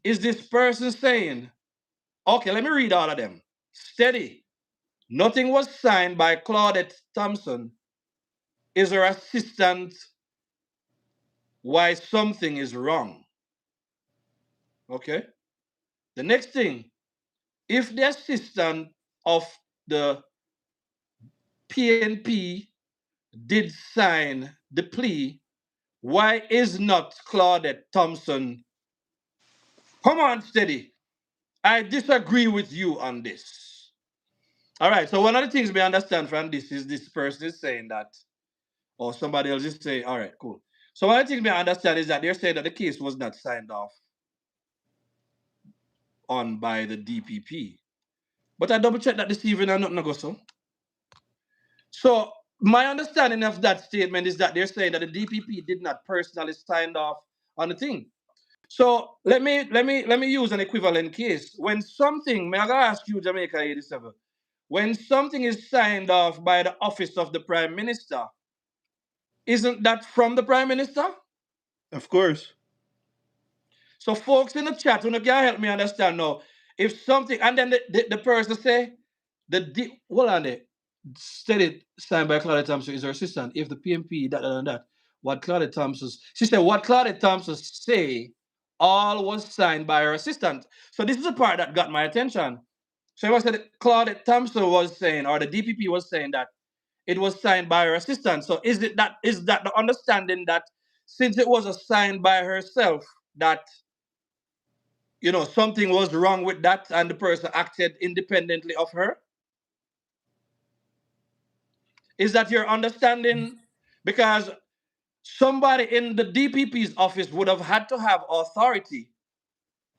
is this person saying, okay, let me read all of them. Steady. Nothing was signed by Claudette Thompson. Is her assistant why something is wrong? Okay. The next thing, if the assistant of the PNP did sign the plea, why is not Claudette Thompson? Come on, Steady. I disagree with you on this. All right, so one of the things we understand from this is this person is saying that, or somebody else is saying, all right, cool. So one of the things we understand is that they're saying that the case was not signed off on by the DPP. But I double checked that this evening and nothing go so. So my understanding of that statement is that they're saying that the DPP did not personally sign off on the thing. So let me use an equivalent case. When something, may I ask you, Jamaica 87, when something is signed off by the office of the Prime Minister, isn't that from the Prime Minister? Of course. So folks in the chat, when you can help me understand now, if something, and then the person say, hold on there, steady signed by Claudia Thompson is her assistant. If the PMP, that, what Claudia Thompson, she said, what Claudia Thompson say, all was signed by her assistant. So this is the part that got my attention. So I said Claudia Thompson was saying, or the DPP was saying that it was signed by her assistant. So is that the understanding that since it was signed by herself, that something was wrong with that and the person acted independently of her? Is that your understanding? Because somebody in the DPP's office would have had to have authority,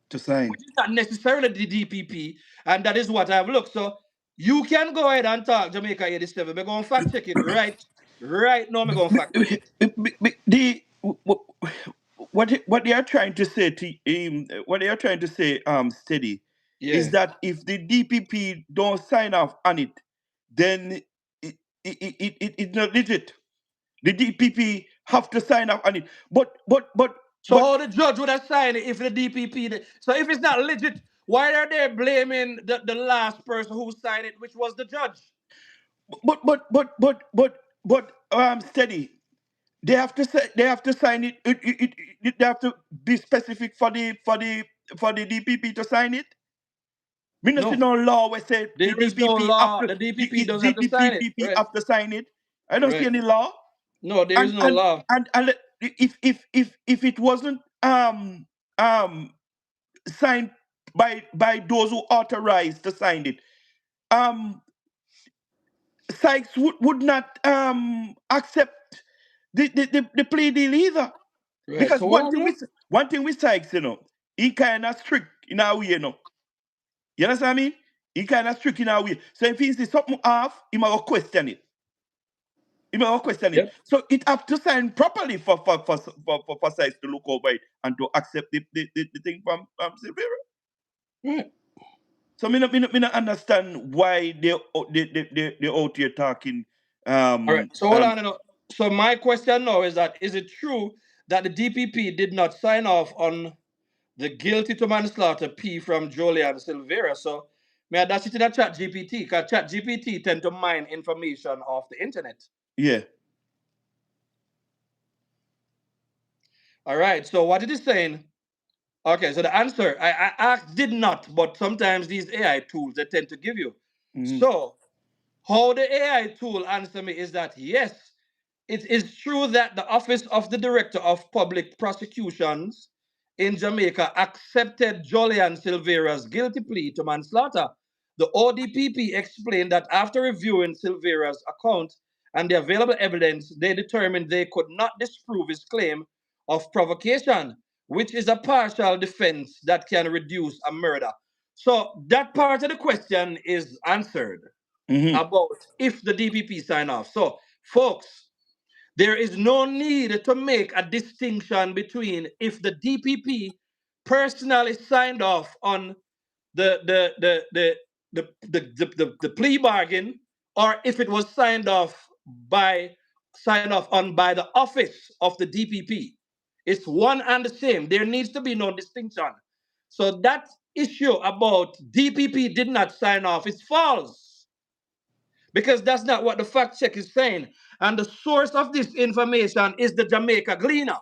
To sign. which is not necessarily the DPP, and that is what I've looked. So you can go ahead and talk Jamaica 87. We're going to fact check it right now. We're going to fact check it. What they are trying to say steady, Yeah. is that if the DPP don't sign off on it, then it's not legit. The DPP have to sign off on it. So how the judge would have signed it if the DPP did? So if it's not legit, why are they blaming the last person who signed it, which was the judge? Steady. They have to say, they have to sign it. They have to be specific for the DPP to sign it. We don't see no law where say There is no law. The DPP doesn't have to sign it. Right. have to sign it. I don't see any law. No, there is no law. And if it wasn't signed by those who authorized to sign it, Sykes would not accept the plea deal either. Right. Because So one thing with Sykes, he kind of strict in our way, You understand what I mean? He kind of strict in our way. So if he sees something off, he might question it. Yep. So it have to sign properly for Sykes to look over it and to accept the thing from Silvera. Right. So me not understand why they out here talking. All right. So hold on. So my question now is that is it true that the DPP did not sign off on the guilty to manslaughter P from Jolyan Silvera? So may I dash it in a chat GPT? Because chat GPT tend to mine information off the internet. Yeah. All right. So what it is saying? Okay. So the answer I asked did not, but sometimes these AI tools they tend to give you. Mm-hmm. So how the AI tool answer me is that yes, it is true that the Office of the Director of Public Prosecutions in Jamaica accepted Jolyan Silvera's guilty plea to manslaughter. The ODPP explained that after reviewing Silvera's account and the available evidence, they determined they could not disprove his claim of provocation, which is a partial defense that can reduce a murder. So that part of the question is answered about if the DPP sign off. So, folks, there is no need to make a distinction between if the DPP personally signed off on the plea bargain or if it was signed off on by the office of the DPP. It's one and the same. There needs to be no distinction. So that issue about DPP did not sign off is false, because that's not what the fact check is saying. And the source of this information is the Jamaica Gleaner.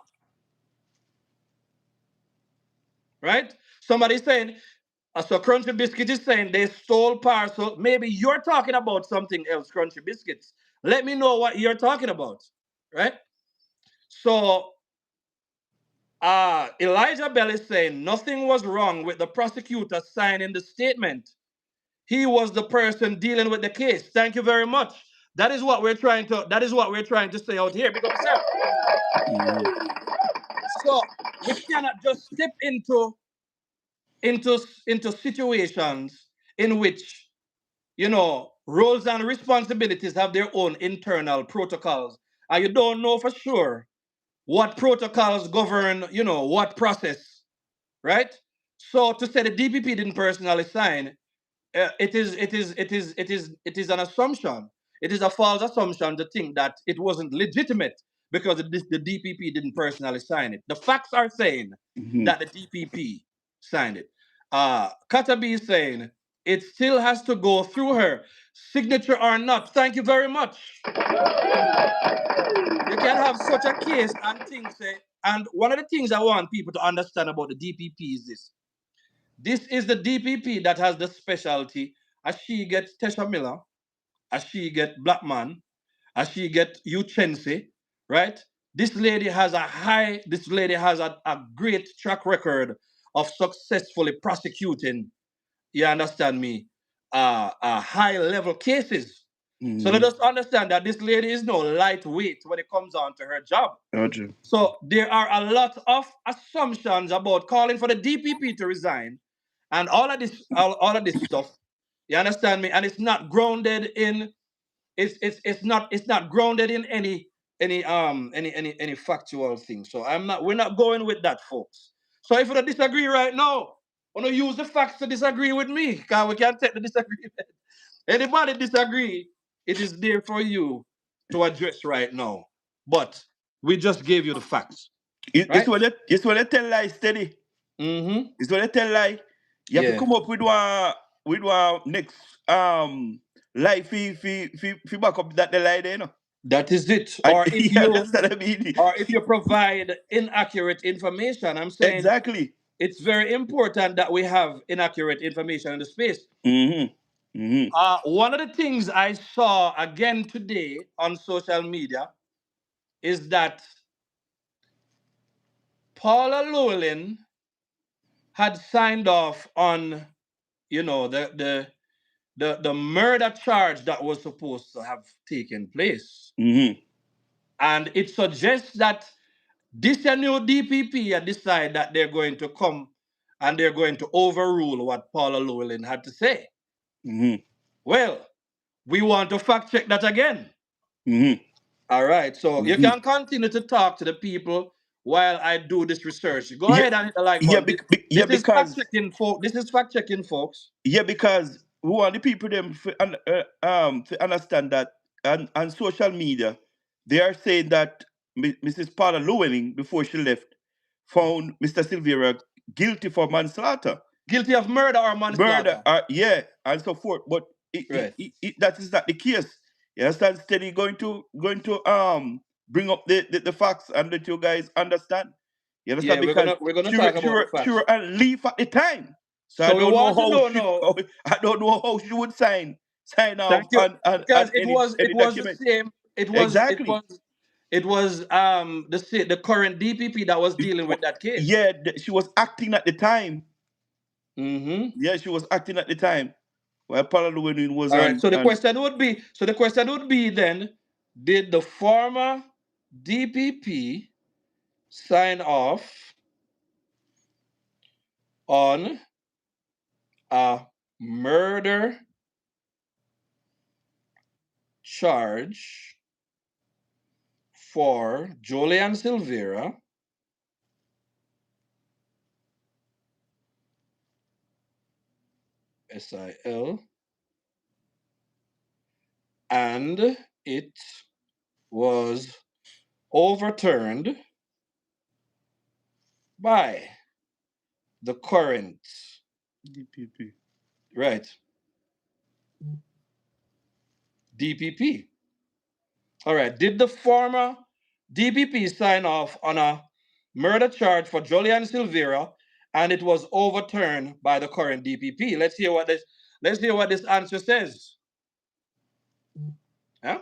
Right? Somebody's saying, so Crunchy Biscuit is saying they stole parcel. Maybe you're talking about something else, Crunchy Biscuits. Let me know what you're talking about. Right? So Elijah Bell is saying nothing was wrong with the prosecutor signing the statement. He was the person dealing with the case. Thank you very much. That is what we're trying to say out here. Because so we cannot just step into into situations in which, roles and responsibilities have their own internal protocols, and you don't know for sure what protocols govern, what process, right? So to say the DPP didn't personally sign, it is an assumption. It is a false assumption to think that it wasn't legitimate because the DPP didn't personally sign it. The facts are saying that the DPP signed it. Katabi is saying it still has to go through her, signature or not. Thank you very much. You can have such a case and things say. And one of the things I want people to understand about the DPP is this. This is the DPP that has the specialty. As she gets Tesha Miller, as she get Black Man, as she get Uchense, right? This lady has a great track record of successfully prosecuting, you understand me, high level cases. So let us understand that this lady is no lightweight when it comes on to her job. Roger. So there are a lot of assumptions about calling for the DPP to resign and all of this stuff. You understand me? And it's not grounded in it's not grounded in any factual thing. So we're not going with that, folks. So if you don't disagree right now, want to use the facts to disagree with me, because we can't take the disagreement. Anybody disagree, it is there for you to address right now. But we just gave you the facts. It's what they tell lie steady. Mm-hmm. It's what they tell lie. You have to come up with one next lie fi back up that the lie there, That is it. Or if that's what I mean. or if you provide inaccurate information, I'm saying Exactly. it's very important that we have inaccurate information in the space. One of the things I saw again today on social media is that Paula Llewellyn had signed off on, the murder charge that was supposed to have taken place. And it suggests that this new DPP had decided that they're going to come and they're going to overrule what Paula Llewellyn had to say. Well, we want to fact check that again. All right, so you can continue to talk to the people while I do this research. Go ahead and hit the like button. This is fact checking, folks. This is fact checking, folks. Yeah, because we want the people them to understand that on social media, they are saying that Mrs. Paula Llewellyn, before she left, found Mr. Silvera guilty for manslaughter. Guilty of murder or manslaughter. Murder, and so forth. But that is not the case. You understand? Steady going to bring up the facts and let you guys understand. You understand? Yeah, we're gonna talk about the facts. She were on leave at the time. So I don't know how she would sign off on because it any was document. the same. Exactly. It was the current DPP that was dealing with that case. Yeah, she was acting at the time. Mm-hmm. Yeah, she was acting at the time. While Paula Llewellyn was all right. So the question would be then: did the former DPP sign off on a murder charge for Jolyan Silvera SIL, and it was overturned by the current DPP. Right. DPP. All right. Did the former DPP sign off on a murder charge for Jolyan Silvera, and it was overturned by the current DPP? Let's hear what this answer says. Yeah.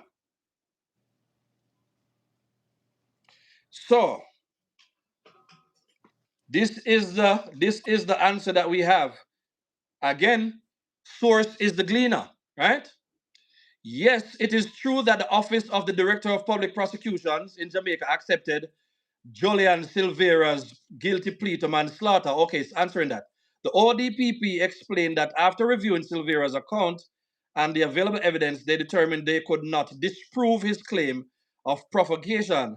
So this is the answer that we have. Again, source is the gleaner, right? Yes, it is true that the Office of the Director of Public Prosecutions in Jamaica accepted Jolyan Silvera's guilty plea to manslaughter. Okay, it's answering that. The ODPP explained that after reviewing Silvera's account and the available evidence, they determined they could not disprove his claim of provocation.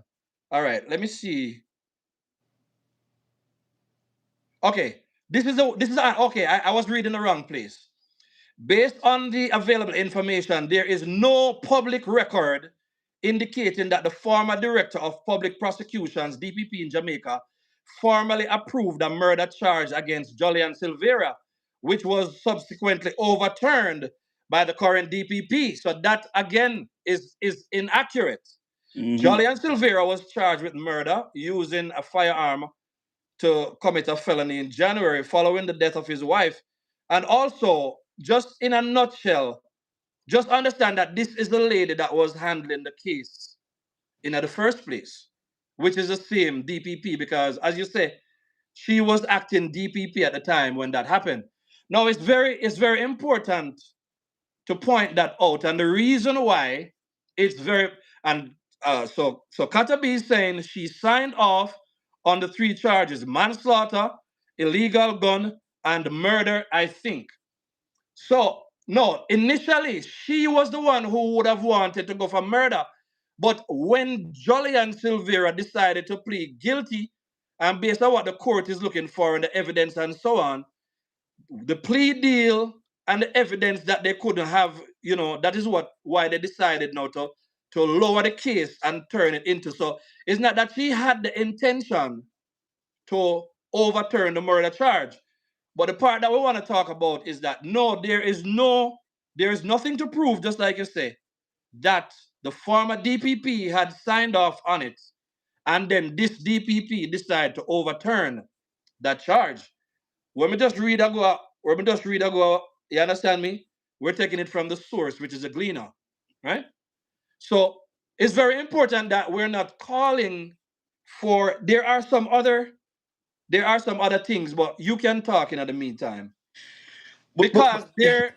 All right, let me see. Okay, okay. I was reading the wrong place. Based on the available information, there is no public record indicating that the former director of public prosecutions, DPP in Jamaica, formally approved a murder charge against Jolyan Silvera, which was subsequently overturned by the current DPP. So that again is inaccurate. Jolyan Silvera was charged with murder using a firearm to commit a felony in January following the death of his wife. And also, just in a nutshell, just understand that this is the lady that was handling the case in the first place, which is the same DPP, because as you say, she was acting DPP at the time when that happened. Now it's very important to point that out, and the reason why it's very and so Kata B is saying she signed off on the three charges: manslaughter, illegal gun, and murder, I think. So no, initially she was the one who would have wanted to go for murder, but when Jolyan Silvera decided to plead guilty, and based on what the court is looking for and the evidence and so on, the plea deal and the evidence that they couldn't have, that is why they decided now to lower the case and turn it into. So it's not that she had the intention to overturn the murder charge. But the part that we want to talk about is that no, there is nothing to prove, just like you say, that the former DPP had signed off on it, and then this DPP decided to overturn that charge. When we just read a go, you understand me? We're taking it from the source, which is a gleaner, right? So it's very important that we're not calling for. There are some other things, but you can talk in the meantime, because there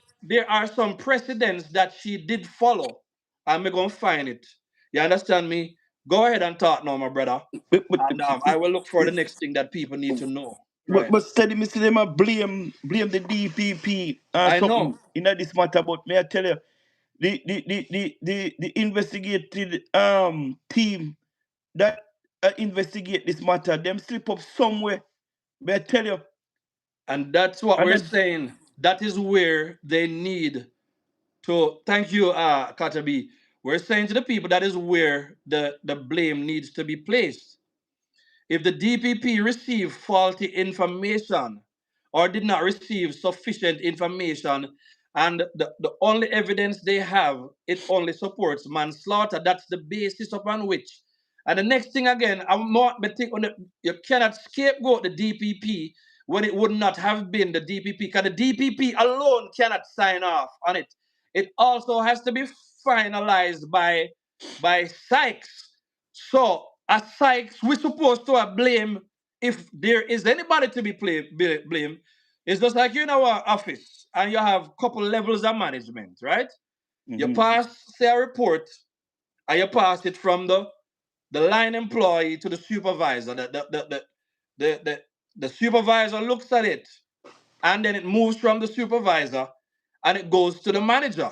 are some precedents that she did follow, and we're gonna find it. You understand me? Go ahead and talk now, my brother, and I will look for the next thing that people need to know. Right? but steady, me see them a blame the DPP and I something know. in this matter. But may I tell you, the investigative team that investigate this matter, them slip up somewhere. May I tell you, And that's what and we're then saying. That is where they need to. Thank you, Katabi. We're saying to the people that is where the blame needs to be placed. If the DPP received faulty information or did not receive sufficient information, and the only evidence they have, it only supports manslaughter. That's the basis upon which. And the next thing again, I'm not betting on you cannot scapegoat the DPP when it would not have been the DPP, because the DPP alone cannot sign off on it. It also has to be finalized by Sykes. So as Sykes, we're supposed to blame, if there is anybody to be blamed. It's just like you're in our office and you have a couple levels of management, right? You pass, say, a report, and you pass it from the line employee to the supervisor. The supervisor looks at it, and then it moves from the supervisor and it goes to the manager.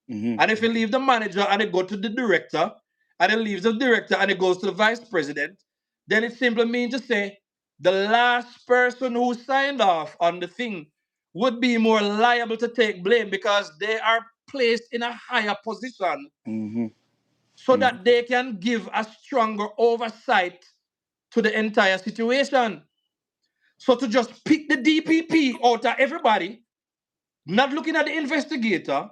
And if you leave the manager and it go to the director, and it leaves the director and it goes to the vice president, then it simply means to say the last person who signed off on the thing would be more liable to take blame, because they are placed in a higher position so that they can give a stronger oversight to the entire situation. So to just pick the DPP out of everybody, not looking at the investigator,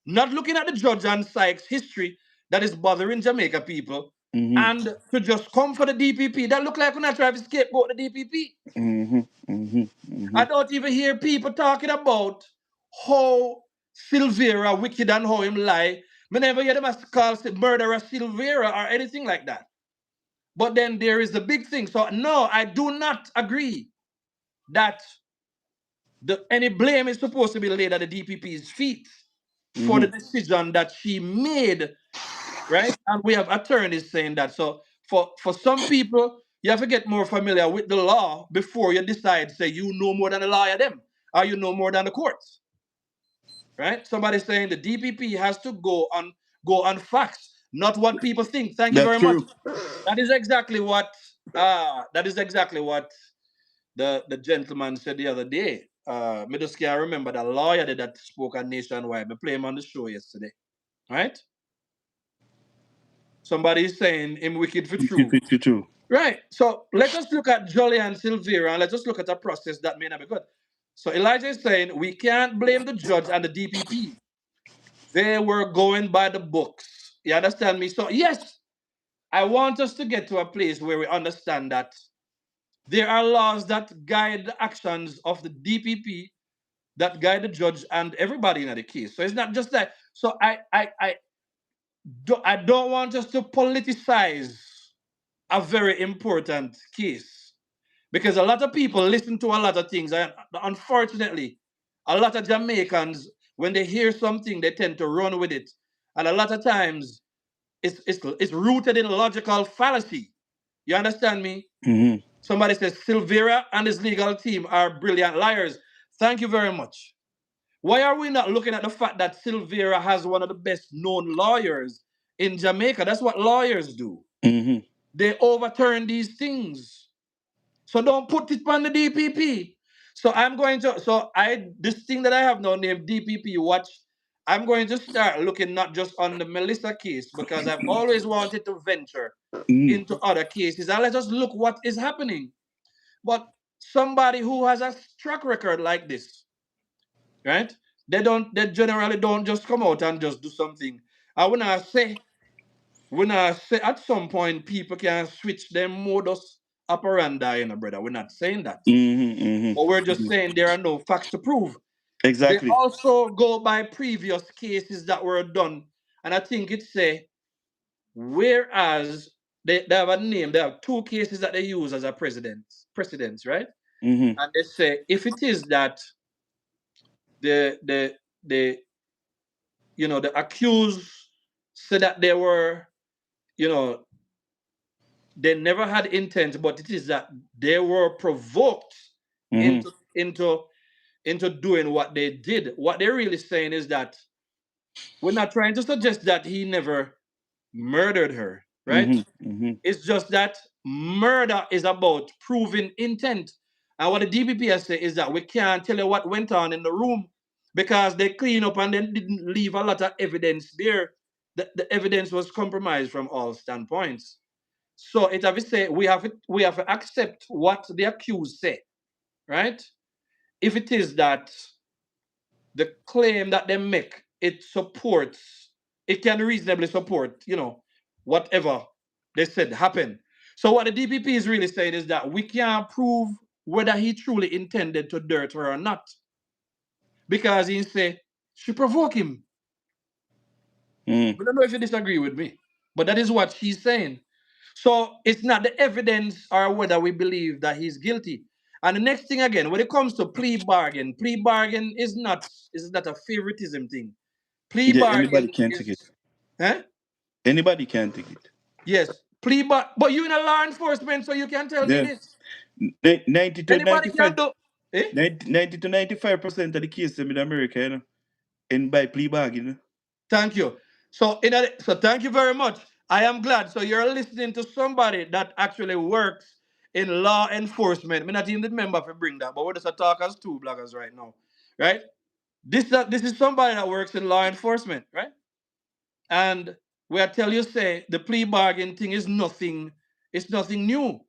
not looking at the judge and Sykes' history that is bothering Jamaica people, and to just come for the DPP, that look like we're not trying to scapegoat the DPP. I don't even hear people talking about how Silvera wicked and how him lie. Me never hear them as call murderer Silvera or anything like that. But then there is the big thing. So no, I do not agree that any blame is supposed to be laid at the DPP's feet for the decision that she made, right? And we have attorneys saying that. So for some people, You have to get more familiar with the law before you decide, say, you know more than the lawyer them, or you know more than the courts. Right? Somebody's saying the DPP has to go on facts, not what people think. Thank you That's very much. true. That is exactly what the gentleman said the other day. Me just can't remember the lawyer that spoke on Nationwide. I play him on the show yesterday. Right? Somebody is saying him wicked for true. 52. Right. So let us look at Jolyan Silvera and let's just look at a process that may not be good. So Elijah is saying we can't blame the judge and the DPP. They were going by the books. You understand me? So yes, I want us to get to a place where we understand that there are laws that guide the actions of the DPP, that guide the judge and everybody in the case. So it's not just that. So I don't want us to politicize a very important case because a lot of people listen to a lot of things, and unfortunately, a lot of Jamaicans, when they hear something, they tend to run with it, and a lot of times it's rooted in logical fallacy. You understand me? Mm-hmm. Somebody says Silvera and his legal team are brilliant liars. Thank you very much. Why are we not looking at the fact that Silvera has one of the best known lawyers in Jamaica? That's what lawyers do. Mm-hmm. They overturn these things. So don't put it on the DPP. So this thing that I have now named DPP Watch, I'm going to start looking not just on the Melissa case because I've always wanted to venture Mm-hmm. into other cases and let us look what is happening. But somebody who has a track record like this, right? They generally don't just come out and just do something. And when I say at some point people can switch their modus operandi, brother. We're not saying that. Mm-hmm. Mm-hmm. But we're just saying there are no facts to prove. They Exactly. also go by previous cases that were done. And I think it's whereas they have a name, they have two cases that they use as a precedents, right? Mm-hmm. And they say if it is that the the accused said that they were, you know, they never had intent, but it is that they were provoked Mm-hmm. into doing what they did. What they're really saying is that we're not trying to suggest that he never murdered her, right? Mm-hmm. Mm-hmm. It's just that murder is about proving intent. And what the DPP has said is that we can't tell you what went on in the room because they clean up and then didn't leave a lot of evidence there. The evidence was compromised from all standpoints. So it have to say we have to accept what the accused say, right? If it is that the claim that they make it can reasonably support, whatever they said happened. So what the DPP is really saying is that we can't prove whether he truly intended to dirt her or not, because he say she provoked him. Mm-hmm. I don't know if you disagree with me, but that is what she's saying. So it's not the evidence or whether we believe that he's guilty. And the next thing again, when it comes to plea bargain is not a favoritism thing. Plea Yeah, anybody bargain can take it. is, huh? Anybody can take it. Yes, but you're in a law enforcement, so you can tell me Yeah. this. 90 to Anybody can 95. do. Eh? 90 to 95% of the cases in America, and by plea bargain. Thank you. So thank you very much. I am glad. So you're listening to somebody that actually works in law enforcement. Me not even remember if we bring that, but we're just a talk as two bloggers right now, right? This is somebody that works in law enforcement, right? And where I tell you say the plea bargain thing is nothing. It's nothing new,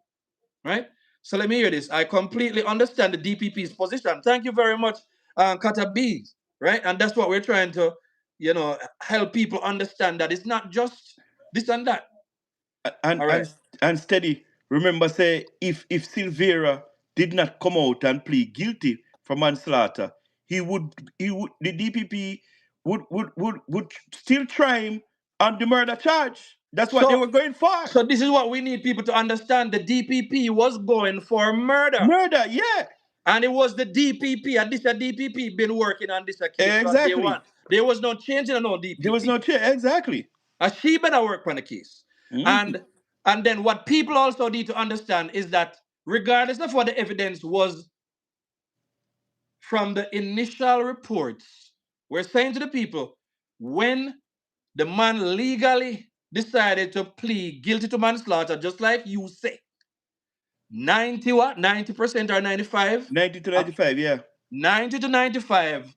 right? So let me hear this. I completely understand the DPP's position. Thank you very much, Kata B, right? And that's what we're trying to, help people understand that it's not just this and that. and All right. and and steady. Remember, say if Silvera did not come out and plead guilty for manslaughter, he would the DPP would still try him on the murder charge. That's what they So were going for. so this is what we need people to understand. The DPP was going for murder. Murder, yeah, And it was the DPP, and this a DPP been working on this case from day exactly. one. There was no changing on no There was DPP. no change, exactly. She better work on the case. Mhm. And And then what people also need to understand is that regardless of what the evidence was from the initial reports, we're saying to the people, when the man legally decided to plead guilty to manslaughter, just like you say, 90 what? 90% or 95? 90 to 95, yeah. 90 to 95,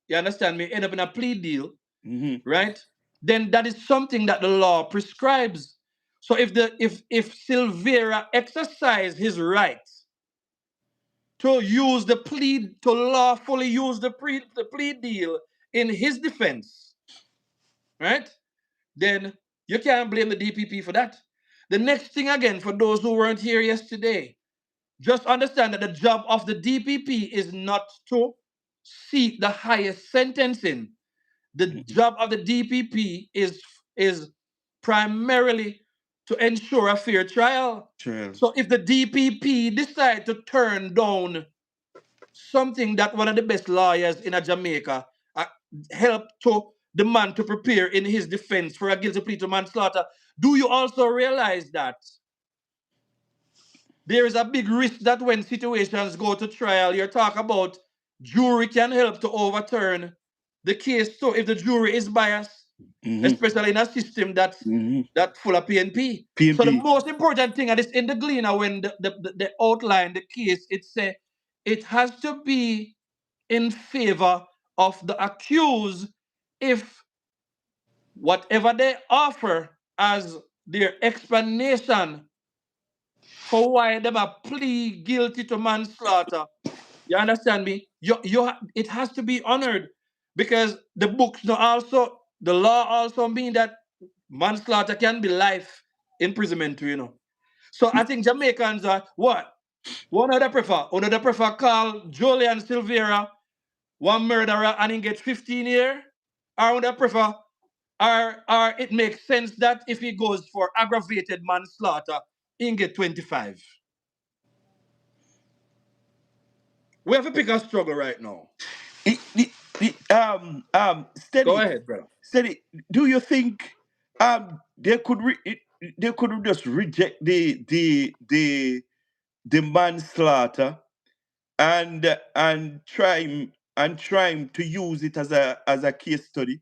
you understand me, end up in a plea deal, Mm-hmm. right? Then that is something that the law prescribes. So if Silvera exercised his right to use the plea, to lawfully use the plea deal in his defense, right? Then you can't blame the DPP for that. The next thing again, for those who weren't here yesterday, just understand that the job of the DPP is not to seek the highest sentencing. The Mm-hmm. job of the DPP is primarily to ensure a fair trial. Sure. So if the DPP decide to turn down something that one of the best lawyers in a Jamaica uh, helped to the man to prepare in his defense for a guilty plea to manslaughter, do you also realize that there is a big risk that when situations go to trial, you're talking about jury can help to overturn the case too if the jury is biased, Mm-hmm. especially in a system Mm-hmm. that full of PNP. So the PMP. most important thing, and it's in the Gleaner when the outline the case, it say it has to be in favor of the accused if whatever they offer as their explanation for why them a plea guilty to manslaughter. You understand me? It has to be honored because the books no also the law also mean that manslaughter can be life imprisonment too, you know. So I think Jamaicans are what? One of the prefer. One of the prefer call Jolyan Silvera one murderer and he get 15 years. Or one of the prefer or it makes sense that if he goes for aggravated manslaughter, he can get 25. We have to pick a struggle right now. Go Steady, ahead, brother. steady. Do you think they could they could just reject the manslaughter and trying to use it as a case study?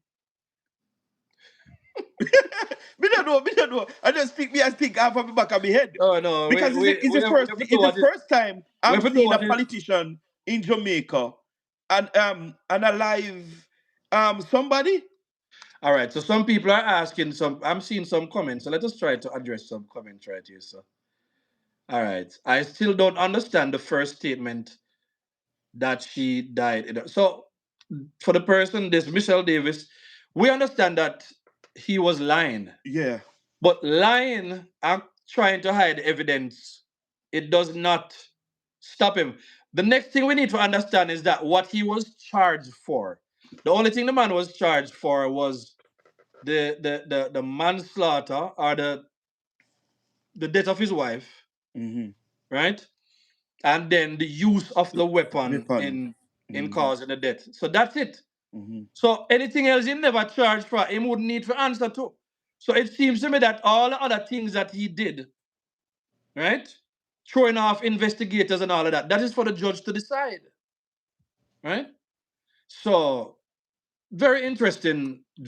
Me don't know. I just think me I think half of the back of my head. Oh no, Because we have to do it's the what it first time we I'm have to do seeing a what it politician in Jamaica and alive somebody. all right. So some people are asking some I'm seeing some comments. So let us try to address some comments right here. So all right. I still don't understand the first statement that she died. So for the person, this Michelle Davis, we understand that he was lying. Yeah. But lying and trying to hide evidence, it does not stop him. The next thing we need to understand is that what he was charged for, the only thing the man was charged for was the manslaughter or the death of his wife, Mm-hmm. right? And then the use of the weapon Weapon. in Mm-hmm. causing the death. So that's it. Mm-hmm. So anything else he never charged for, him wouldn't need to answer to. So it seems to me that all the other things that he did, right? Throwing off investigators and all of that. That is for the judge to decide, right? So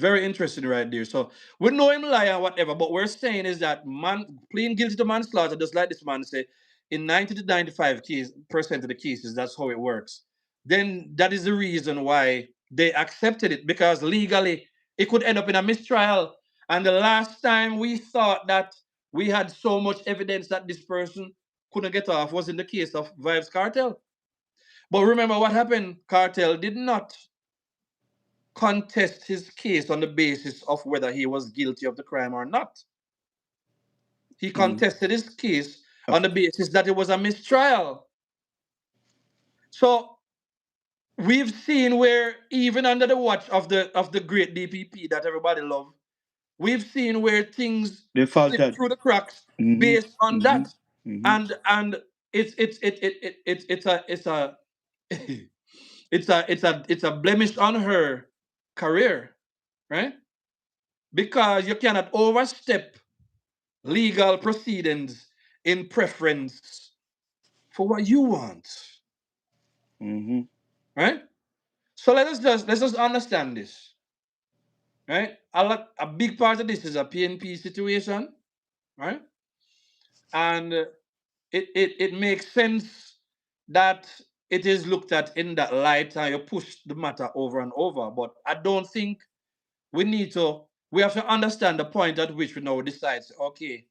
very interesting right there. So we know him lie and whatever, but we're saying is that man pleading guilty to manslaughter, just like this man say, in 90 to 95% of the cases, that's how it works. Then that is the reason why they accepted it because legally it could end up in a mistrial. And the last time we thought that we had so much evidence that this person couldn't get off was in the case of Vibes Cartel. But remember what happened? Cartel did not contest his case on the basis of whether he was guilty of the crime or not. He Mm-hmm. contested his case on Of, the basis that it was a mistrial. So we've seen where even under the watch of the great DPP that everybody love, we've seen where things they slip faltered. through the cracks Mm-hmm. based on Mm-hmm. that. Mm-hmm. And it's a it's a blemish on her career, right? Because you cannot overstep legal proceedings in preference for what you want. Mm-hmm. Right? So let's just understand this. Right? A big part of this is a PNP situation, right? And it makes sense that it is looked at in that light and you push the matter over and over. But I don't think we have to understand the point at which we now decide, okay,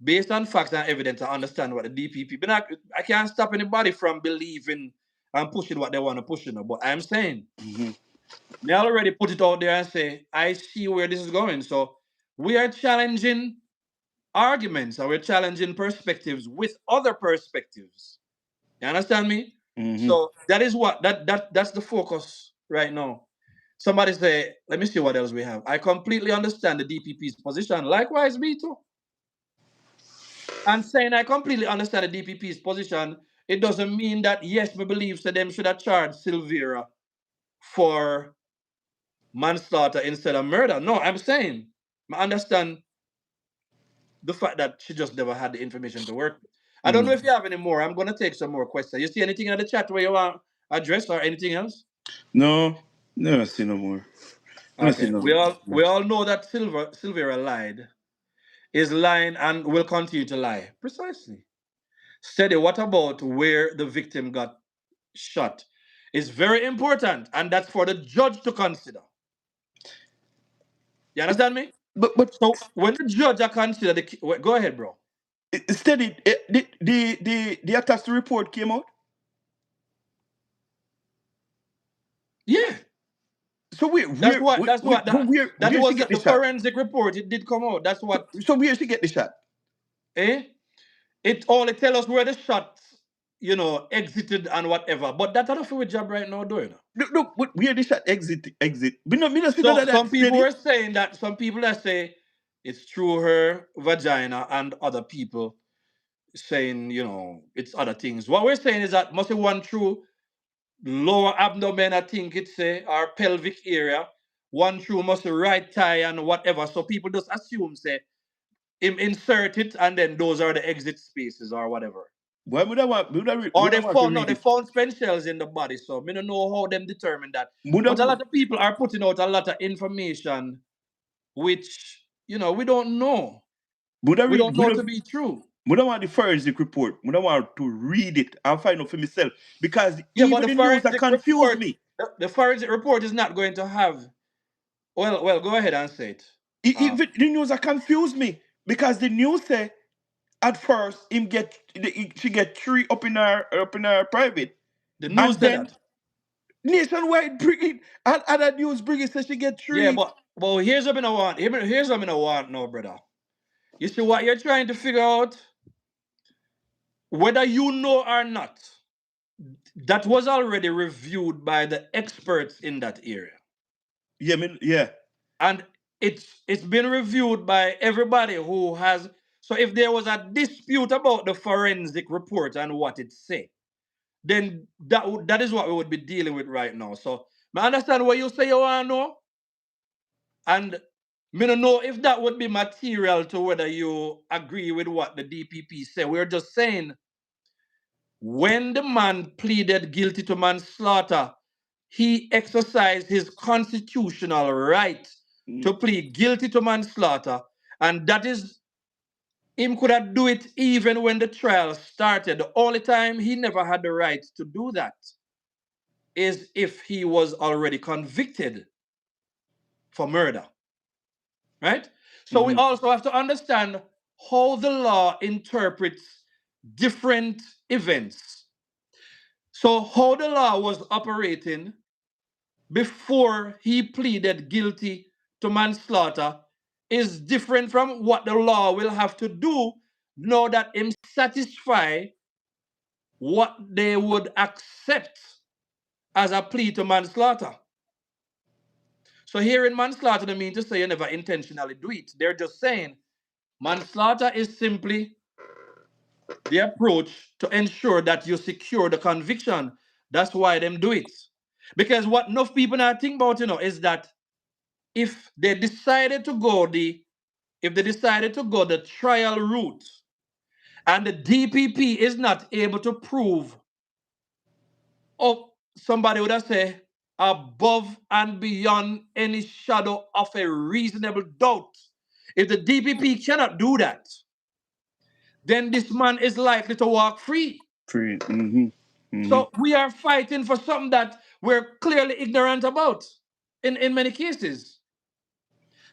based on facts and evidence, I understand what the DPP, but I can't stop anybody from believing and pushing what they want to push, But I'm saying, Mm-hmm. they already put it out there and say, I see where this is going. So we are challenging arguments and we're challenging perspectives with other perspectives. You understand me? Mm-hmm. So that is what that's the focus right now. Somebody say, let me see what else we have. I completely understand the DPP's position. Likewise, me too. And saying I completely understand the DPP's position, it doesn't mean that yes, we believe that them should have charged Silvera for manslaughter instead of murder. No, I'm saying I understand the fact that she just never had the information to work with. I don't know if you have any more. I'm gonna take some more questions. You see anything in the chat where you want to address or anything else? No, never see no more. Never see Okay. no We more. all know that Silvera lied, is lying, and will continue to lie. Precisely. Steady, what about where the victim got shot? It's very important, and that's for the judge to consider. You understand me? But So when the judge consider go ahead, bro. steady. The attached report came out. Yeah. So That's what that's what that where she was get the the shot? forensic report. It did come out. That's what So where she get the shot? eh? It only tell us where the shot, exited and whatever. But that's not a job right now, doing. No, but where the shot exit? Me not see none So of that some people steady. were saying that some people that say it's through her vagina and other people saying, it's other things. What we're saying is that must be one through lower abdomen, I think it's our pelvic area. One through must be right thigh and whatever. So people just assume say him insert it and then those are the exit spaces or whatever. Why would I want? Or Would I they want to found no, read they it? found spent shells in the body. So I don't know how them determine that. Would I But a lot of people are putting out a lot of information which we don't know. would I We read? don't know to be true. Would I want the forensic report? Would I want to read it and find out for myself? Because Yeah, but even the the news that forensic confuse report, me. the forensic report is not going to have. Well, go ahead and say it. Even the news that confuse me because the news say at first she get three up in her private, The news and said then that. nationwide bring it and other news bring it say she get Yeah, three. but here's what I want. Here's what I want now, brother. You see what you're trying to figure out, whether you know or not. That was already reviewed by the experts in that area. Yeah. And it's been reviewed by everybody who has. So if there was a dispute about the forensic report and what it say, then that is what we would be dealing with right now. So I understand what you say you want to know, and me don't know if that would be material to whether you agree with what the DPP say. We're just saying when the man pleaded guilty to manslaughter, he exercised his constitutional right to plead guilty to manslaughter, and that is him could have do it even when the trial started. The only time he never had the right to do that is if he was already convicted for murder, right? So we also have to understand how the law interprets different events. So how the law was operating before he pleaded guilty to manslaughter is different from what the law will have to do now that him satisfy what they would accept as a plea to manslaughter. So here in manslaughter, they mean to say you never intentionally do it. They're just saying manslaughter is simply the approach to ensure that you secure the conviction. That's why them do it. Because what enough people now think about, is that if they decided to go the if they decided to go the trial route and the DPP is not able to prove, oh, somebody would have said, above and beyond any shadow of a reasonable doubt. If the DPP cannot do that, then this man is likely to walk free. Free. Mm-hmm. Mm-hmm. So we are fighting for something that we're clearly ignorant about in many cases.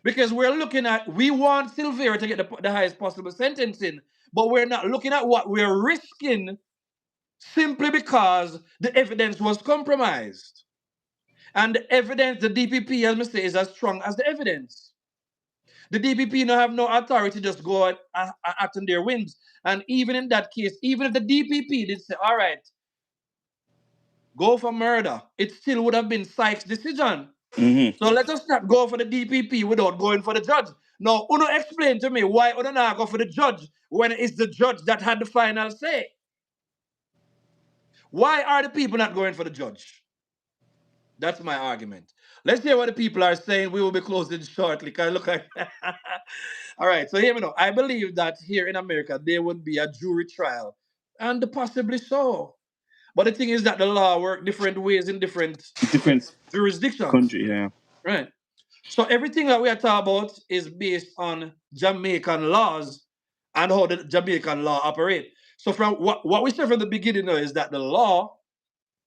Because we're looking at, we want Silvera to get the highest possible sentencing, but we're not looking at what we're risking simply because the evidence was compromised. And the evidence, the DPP, as I say, is as strong as the evidence. The DPP no have no authority to just go and act on their whims. And even in that case, even if the DPP did say, all right, go for murder, it still would have been Sykes' decision. Mm-hmm. So let us not go for the DPP without going for the judge. Now, Uno explain to me why Uno not go for the judge when it's the judge that had the final say. Why are the people not going for the judge? That's my argument. Let's hear what the people are saying. We will be closing shortly. Because look at all right, so hear me now. I believe that here in America there would be a jury trial. And possibly so. But the thing is that the law works different ways in different Different jurisdictions. country, yeah. Right. So everything that we are talking about is based on Jamaican laws and how the Jamaican law operate. So from what we said from the beginning now is that the law,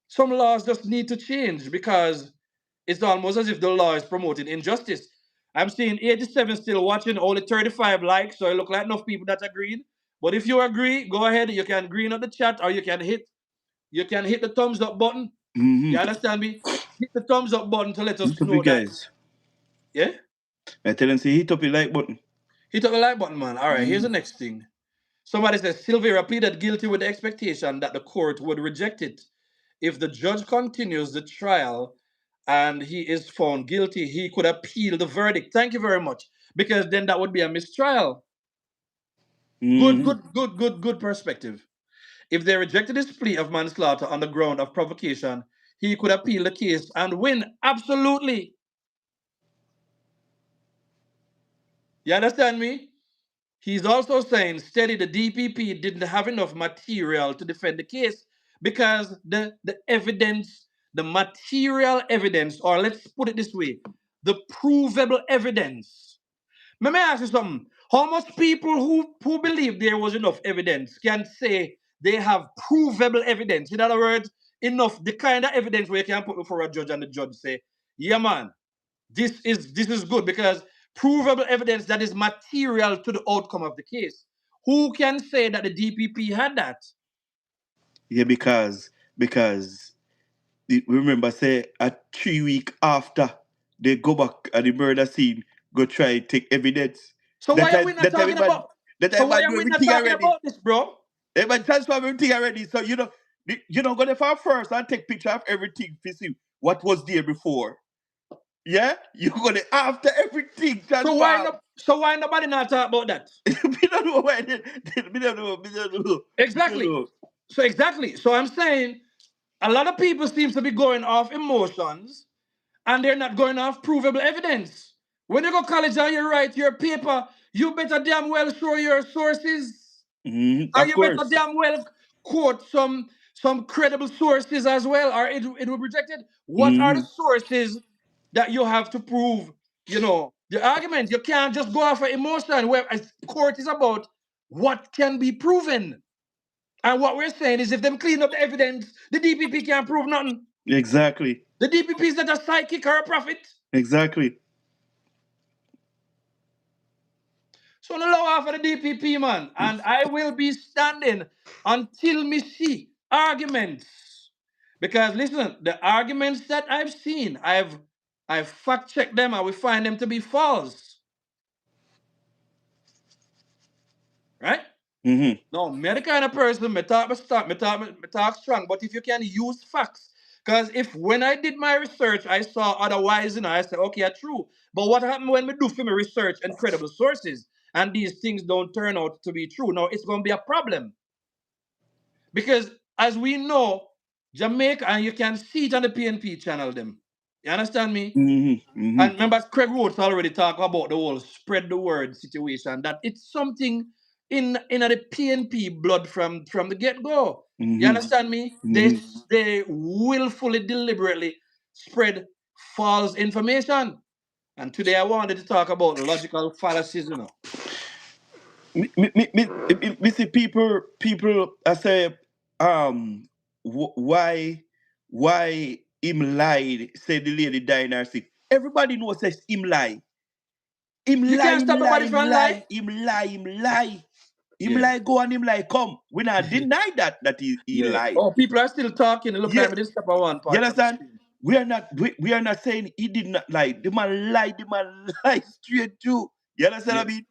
some laws just need to change because it's almost as if the law is promoting injustice. I'm seeing 87 still watching, only 35 likes, so it look like enough people that agreed. But if you agree, go ahead. You can green on the chat or you can hit the thumbs up button. Mm-hmm. You understand me? Hit the thumbs up button to let us Hit up know you that. guys. Yeah? I tell them, say, hit up the like button. Hit up the like button, man. All right, here's the next thing. Somebody says Silvera pleaded guilty with the expectation that the court would reject it. If the judge continues the trial and he is found guilty, he could appeal the verdict. Thank you very much. Because then that would be a mistrial. Mm-hmm. Good perspective. If they rejected his plea of manslaughter on the ground of provocation, he could appeal the case and win. Absolutely. You understand me? He's also saying steady the DPP didn't have enough material to defend the case because the evidence, the material evidence, or let's put it this way, the provable evidence. Let me ask you something. How much people who believe there was enough evidence can say they have provable evidence? In other words, enough, the kind of evidence where you can put before a judge and the judge say, yeah man, this is good because provable evidence that is material to the outcome of the case. Who can say that the DPP had that? Yeah, because remember say a 3 week after they go back at the murder scene, go try take evidence. So That why are time we not talking about? that So time why I are do we not everything talking already. about this, bro? Everybody transform everything already. So you know go there for first and take picture of everything to see what was there before. Yeah? You go there after everything transform. So why nobody not talk about that? We don't know why we don't know. Exactly. So exactly. So I'm saying a lot of people seem to be going off emotions and they're not going off provable evidence. When you go college and you write your paper, you better damn well show your sources. Or Of you better course. damn well quote some credible sources as well, or it will be rejected. What are the sources that you have to prove, the argument? You can't just go off of emotion where a court is about what can be proven. And what we're saying is if them clean up the evidence, the DPP can't prove nothing. Exactly. The DPP is not a psychic or a prophet. Exactly. So no allow off of the DPP, man. And I will be standing until me see arguments. Because listen, the arguments that I've seen, I've fact-checked them and we find them to be false. Right? Mm-hmm. No, me the kind of person, me talk strong, but if you can use facts. Because if when I did my research, I saw otherwise, I said, okay, true. But what happened when we do for me research and credible sources, and these things don't turn out to be true? Now, it's going to be a problem. Because as we know, Jamaica, and you can see it on the PNP channel, them. You understand me? Mm-hmm. Mm-hmm. And remember, Craig Rhodes already talked about the whole spread the word situation, that it's something in the PNP blood from the get go. You Mm-hmm. understand me? Mm-hmm. They willfully, deliberately spread false information. And today I wanted to talk about logical fallacies, you know. Me see people I say why him lied say the lady died in her sleep. Everybody knows says him lie. Him You lie, can't him stop lie, nobody him from lie. lie, him lie, him lie. Him Yeah. lie go and him lie come. We not deny that he Yeah. lied. Oh, people are still talking. It look Yeah, like me this step on one you part of the understand? screen. We are not saying he did not lie. The man lied, the man lied straight too. You understand Yeah. what I mean?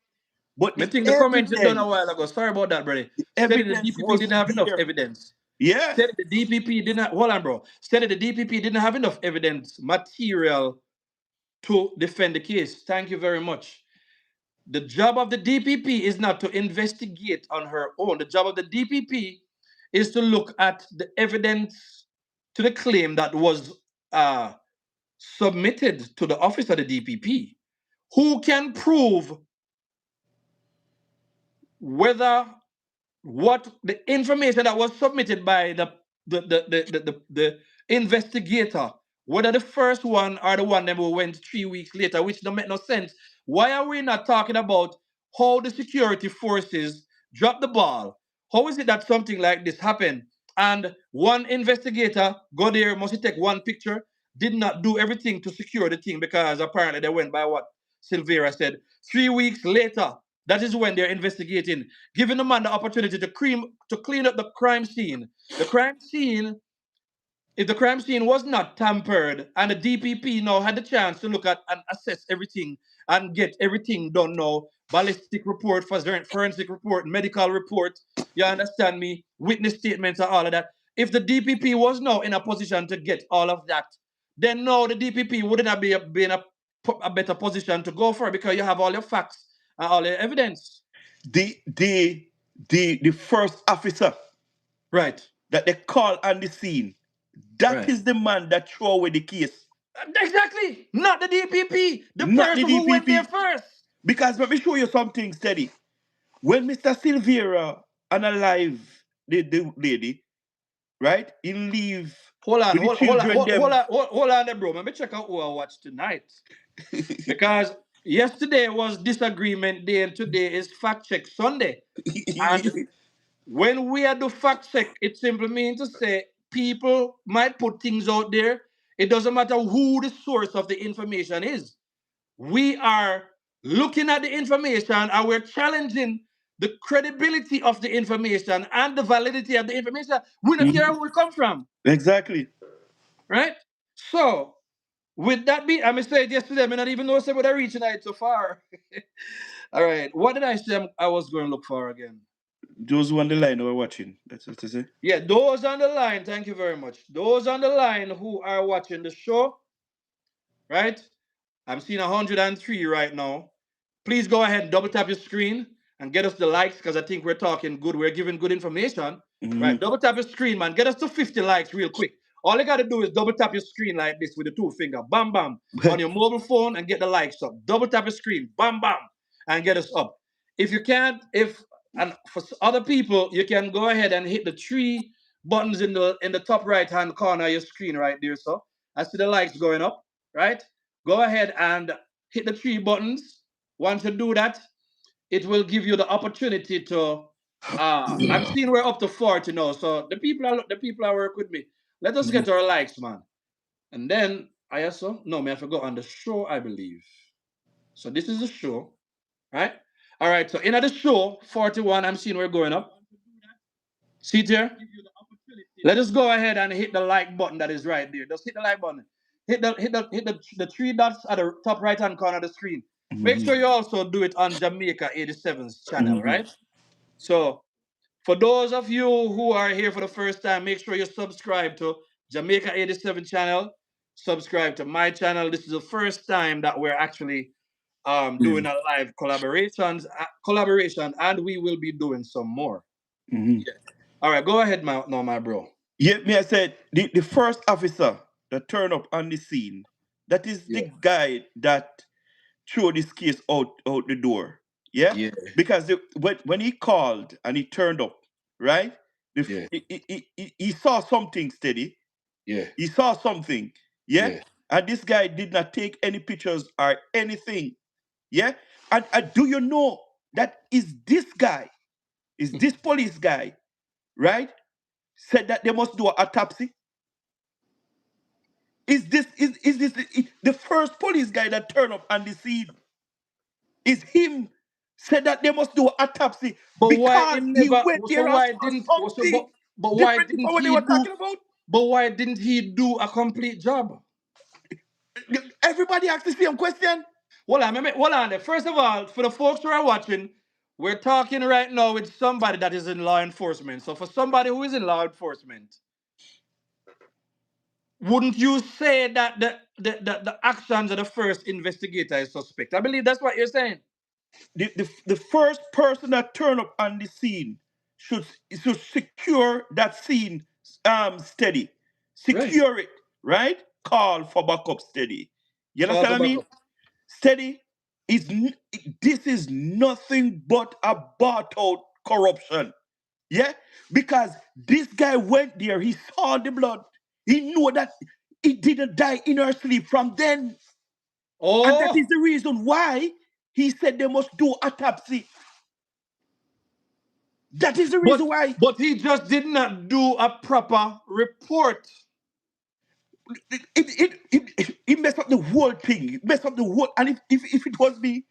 But Me the think the comment you done a while evidence, ago. Sorry about that, brother. the Said that the evidence DPP was didn't have enough there. evidence. Yeah. Said that the DPP didn't hold on, bro. Said that the DPP didn't have enough evidence material to defend the case. Thank you very much. The job of the DPP is not to investigate on her own. The job of the DPP is to look at the evidence to the claim that was uh, submitted to the office of the DPP. Who can prove whether what the information that was submitted by the investigator, whether the first one or the one that went 3 weeks later, which don't make no sense. Why are we not talking about how the security forces dropped the ball? How is it that something like this happened? And one investigator go there, must take one picture, did not do everything to secure the thing because apparently they went by what Silvera said. 3 weeks later, that is when they're investigating, giving the man the opportunity to clean up the crime scene. The crime scene, if the crime scene was not tampered and the DPP now had the chance to look at and assess everything and get everything done now, ballistic report, forensic report, medical report, you understand me, witness statements and all of that. If the DPP was now in a position to get all of that, then no, the DPP wouldn't have been a better position to go for because you have all your facts and all your evidence. The first officer Right. that they call on the scene, that Right. is the man that throw away the case. Exactly. Not the DPP. The Not the person who went there DPP. first. Because let me show you something steady. When Mr. Silvera unalive the lady, right? He leave Hold on, with the children them. hold on there, bro. Let me check out who I watched tonight. Because yesterday was disagreement day and today is fact check Sunday. And when we are do fact check, it simply means to say people might put things out there. It doesn't matter who the source of the information is. We are looking at the information and we're challenging the credibility of the information and the validity of the information. We don't care where it come from, Exactly. right? So, with that being, I must say it yesterday, I may not even know what I reached tonight so far. All right, what did I say I was going to look for again? Those who on the line who are watching. That's what I say. Yeah, those on the line, thank you very much. Those on the line who are watching the show, right? I'm seeing 103 right now. Please go ahead and double tap your screen and get us the likes because I think we're talking good. We're giving good information. Right. Double tap your screen, man. Get us to 50 likes real quick. All you got to do is double tap your screen like this with the two finger. Bam, bam. On your mobile phone and get the likes up. Double tap your screen. Bam, bam. And get us up. If you can't, and for other people, you can go ahead and hit the three buttons in the top right hand corner of your screen right there. So I see the likes going up, right? Go ahead and hit the three buttons. Once you do that, it will give you the opportunity to. I'm seeing we're up to 40 now, so the people are work with me. Let us get our likes, man. And then I also no, man, I forgot on the show, I believe. So this is the show, right? All right. So in the show 41, I'm seeing we're going up. See it here? Let us go ahead and hit the like button that is right there. Just hit the like button. Hit the three dots at the top right hand corner of the screen. Make sure you also do it on Jamaica 87's channel, right? So for those of you who are here for the first time, make sure you subscribe to Jamaica 87 channel. Subscribe to my channel. This is the first time that we're actually doing a live collaboration, and we will be doing some more. Yeah. All right, go ahead, my bro. Yeah, me I said the first officer that turned up on the scene, That is the Yeah. guy that threw this case out the door. Yeah? Yeah. Because when he called and he turned up, right? Yeah. He saw something steady. Yeah. He saw something. Yeah? Yeah. And this guy did not take any pictures or anything. Yeah? And do you know that is this police guy, right? Said that they must do an autopsy? The first police guy that turned up on the scene? Is him said that they must do an autopsy But why because him he never? went So there and why saw didn't? So something but why different didn't from what they he were do? talking about? But why didn't he do a complete job? Everybody asked the same question. Hold on. There. First of all, for the folks who are watching, we're talking right now with somebody that is in law enforcement. So for somebody who is in law enforcement, wouldn't you say that the actions of the first investigator is suspect? I believe that's what you're saying. The first person that turned up on the scene should secure that scene steady. Right. Secure it, right? Call for backup steady. You Call understand for what I mean? backup. Steady this is nothing but a bought out corruption. Yeah? Because this guy went there, he saw the blood. He knew that he didn't die in her sleep from then. And that Oh, is the reason why he said they must do autopsy. That is the but reason why. but he just did not do a proper report. It messed up the whole thing. It messed up the whole. And if it was me,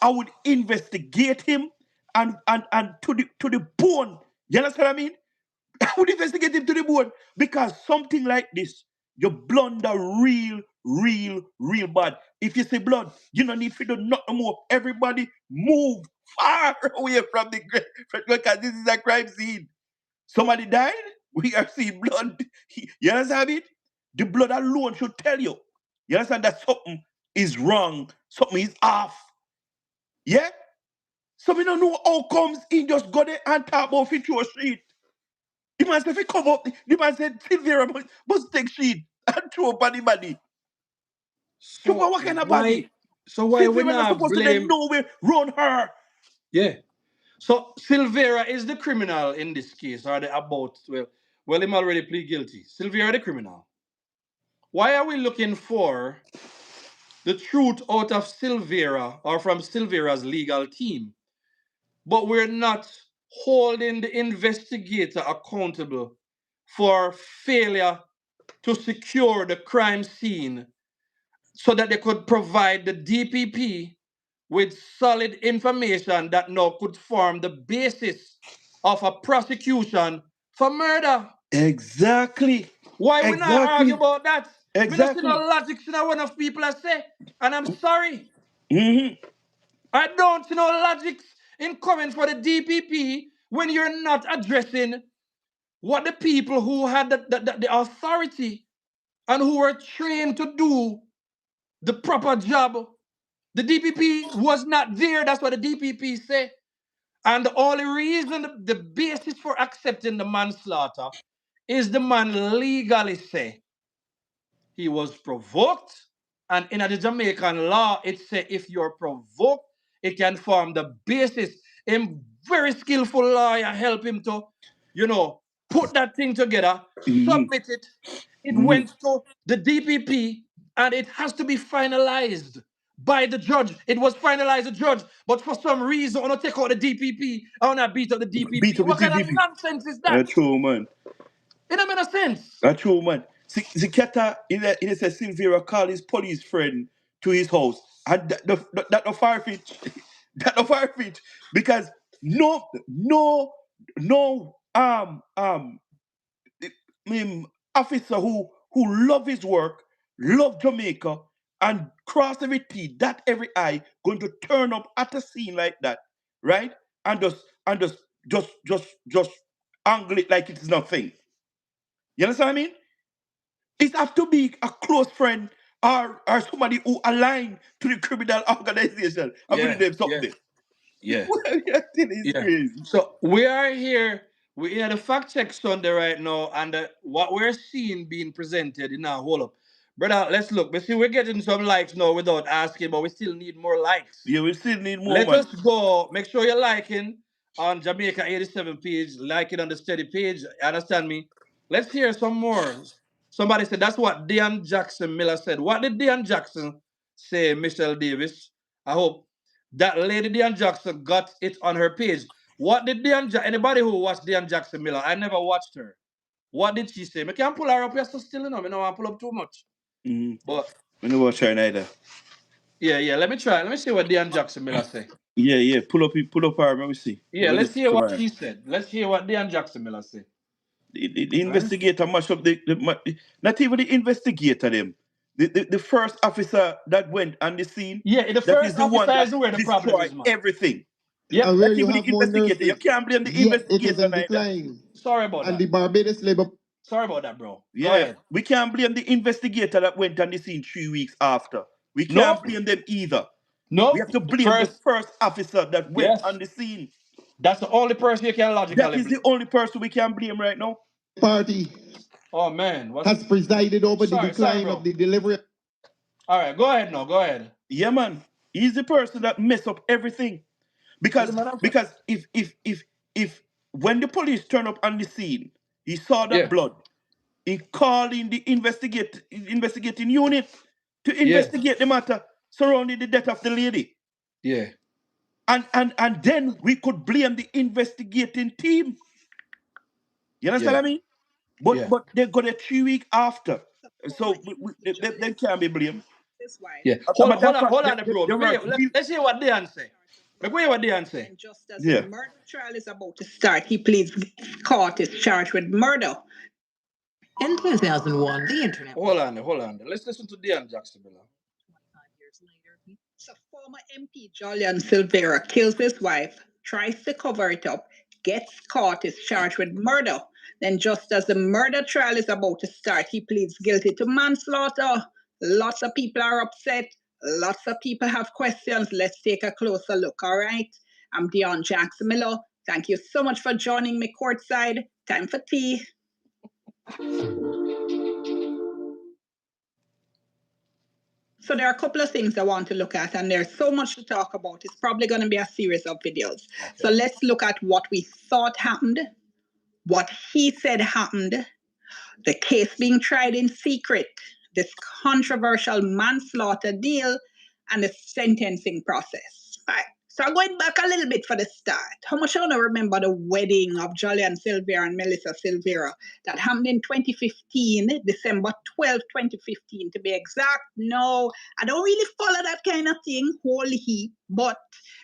I would investigate him and to the bone. You understand what I mean? I would investigate him to the bone because something like this, you blunder real bad. If you say blood, you don't need to do nothing more. Everybody move far away from the grave because this is a crime scene. Somebody died, we are seeing blood. You understand it? The blood alone should tell you. You understand that something is wrong, something is off. Yeah? So we don't know how comes in just go there and talk about fit your sheet. The man said, if he come up, the man said, Silvera must take sheet and throw up on the body. So So what kind of why? body? So why we Silvera not not supposed to then blame? know where run her. Yeah. So Silvera is the criminal in this case, or the about well, him already plead guilty. Silvera the criminal. Why are we looking for the truth out of Silvera or from Silvera's legal team, but we're not holding the investigator accountable for failure to secure the crime scene so that they could provide the DPP with solid information that now could form the basis of a prosecution for murder? Exactly. Why we not argue Exactly. about that? Me not see no Exactly. logic in what enough people are say, and I'm sorry. Hmm. I don't see no logic in coming for the DPP when you're not addressing what the people who had the authority and who were trained to do the proper job. The DPP was not there. That's what the DPP say. And the only reason, the basis for accepting the manslaughter is the man legally say he was provoked. And in the Jamaican law, it say if you're provoked, it can form the basis. A very skillful lawyer help him to, you know, put that thing together, Hmm. submit it. It Hmm. went to the DPP, and it has to be finalized by the judge. It was finalized the judge, but for some reason, I want to take out the DPP. I want to beat up the Beat DPP. up the What kind of TPP. nonsense is that? That's true, man. It don't make no sense. That's true, man. Ziketa, it says Silvera called his police friend to his house. And that the fire fit. That the fire fit. Because no officer who love his work, love Jamaica, and cross every T, that every I, going to turn up at a scene like that, right? And just angle it like it's nothing. You understand what I mean? It have to be a close friend or somebody who align to the criminal organization. I'm putting Yeah, them yeah, something. yeah. That thing is Yeah. crazy. So we are here. We are the fact check Sunday right now, and what we're seeing being presented in our hold up. Brother, let's look. We see we're getting some likes now without asking, but we still need more likes. Yeah, we still need more, Let man. us go. Make sure you're liking on Jamaica 87 page, like it on the steady page. Understand me? Let's hear some more. Somebody said that's what Dean Jackson Miller said. What did Dean Jackson say, Michelle Davis? I hope that lady Dean Jackson got it on her page. What did anybody who watched Dean Jackson Miller? I never watched her. What did she say? I can't pull her up here so still, you know. I don't want to pull up too much. Mm-hmm. But We don't watch her neither. yeah. Let me try. Let me see what Dean Jackson Miller say. Yeah. Pull up her. Let me see. Yeah, let's hear what she said. Let's hear what Dean Jackson Miller said. The investigator mash up not even the investigator them. The first officer that went on the scene. Yeah, the that is first the one officer that is where the problem is, destroyed man. everything. Yeah, And where Not you even have the more investigator. You nurses, can't blame the yet it investigator is in neither. decline. Sorry about And that. the Barbados Labour. Sorry about that, bro. Go Yeah, ahead. we can't blame the investigator that went on the scene 3 weeks after. We can't Nope. blame them either. Nope. We have to The blame the first, first officer that went yes. on the scene. That's the only person you can That logically is blame. the only person we can blame right now. Party Oh man, has presided over the sorry, decline bro. of the delivery. All right, go ahead now. Go ahead. Yeah, man. He's the person that mess up everything. Because Doesn't matter. because if when the police turn up on the scene, he saw that Yeah. blood. He called in the investigating unit to Yeah. investigate the matter surrounding the death of the lady. Yeah. And then we could blame the investigating team. You understand Yeah. what I mean? Yeah. But they got a 3 week after. So they can't be blamed. Yeah. As a Hold matter of fact, on, bro. Let's hear what Dean say. Make way what Dean say. And just as Yeah. the murder trial is about to start, he pleads court is charged with murder. In 2001, the internet. Hold on. Let's listen to Dean Jackson Miller. 25 years later, so former MP Jolyan Silvera kills his wife, tries to cover it up, gets caught, is charged with murder. Then, just as the murder trial is about to start, he pleads guilty to manslaughter. Lots of people are upset. Lots of people have questions. Let's take a closer look, all right? I'm Deon Jackson Miller. Thank you so much for joining me courtside. Time for tea. So there are a couple of things I want to look at, and there's so much to talk about. It's probably going to be a series of videos. Okay. So let's look at what we thought happened, what he said happened, the case being tried in secret, this controversial manslaughter deal, and the sentencing process. All right. So going back a little bit for the start, how much I want to remember the wedding of Jolyan Silvera and Melissa Silvera that happened in 2015, December 12, 2015 to be exact? No, I don't really follow that kind of thing, whole heap, but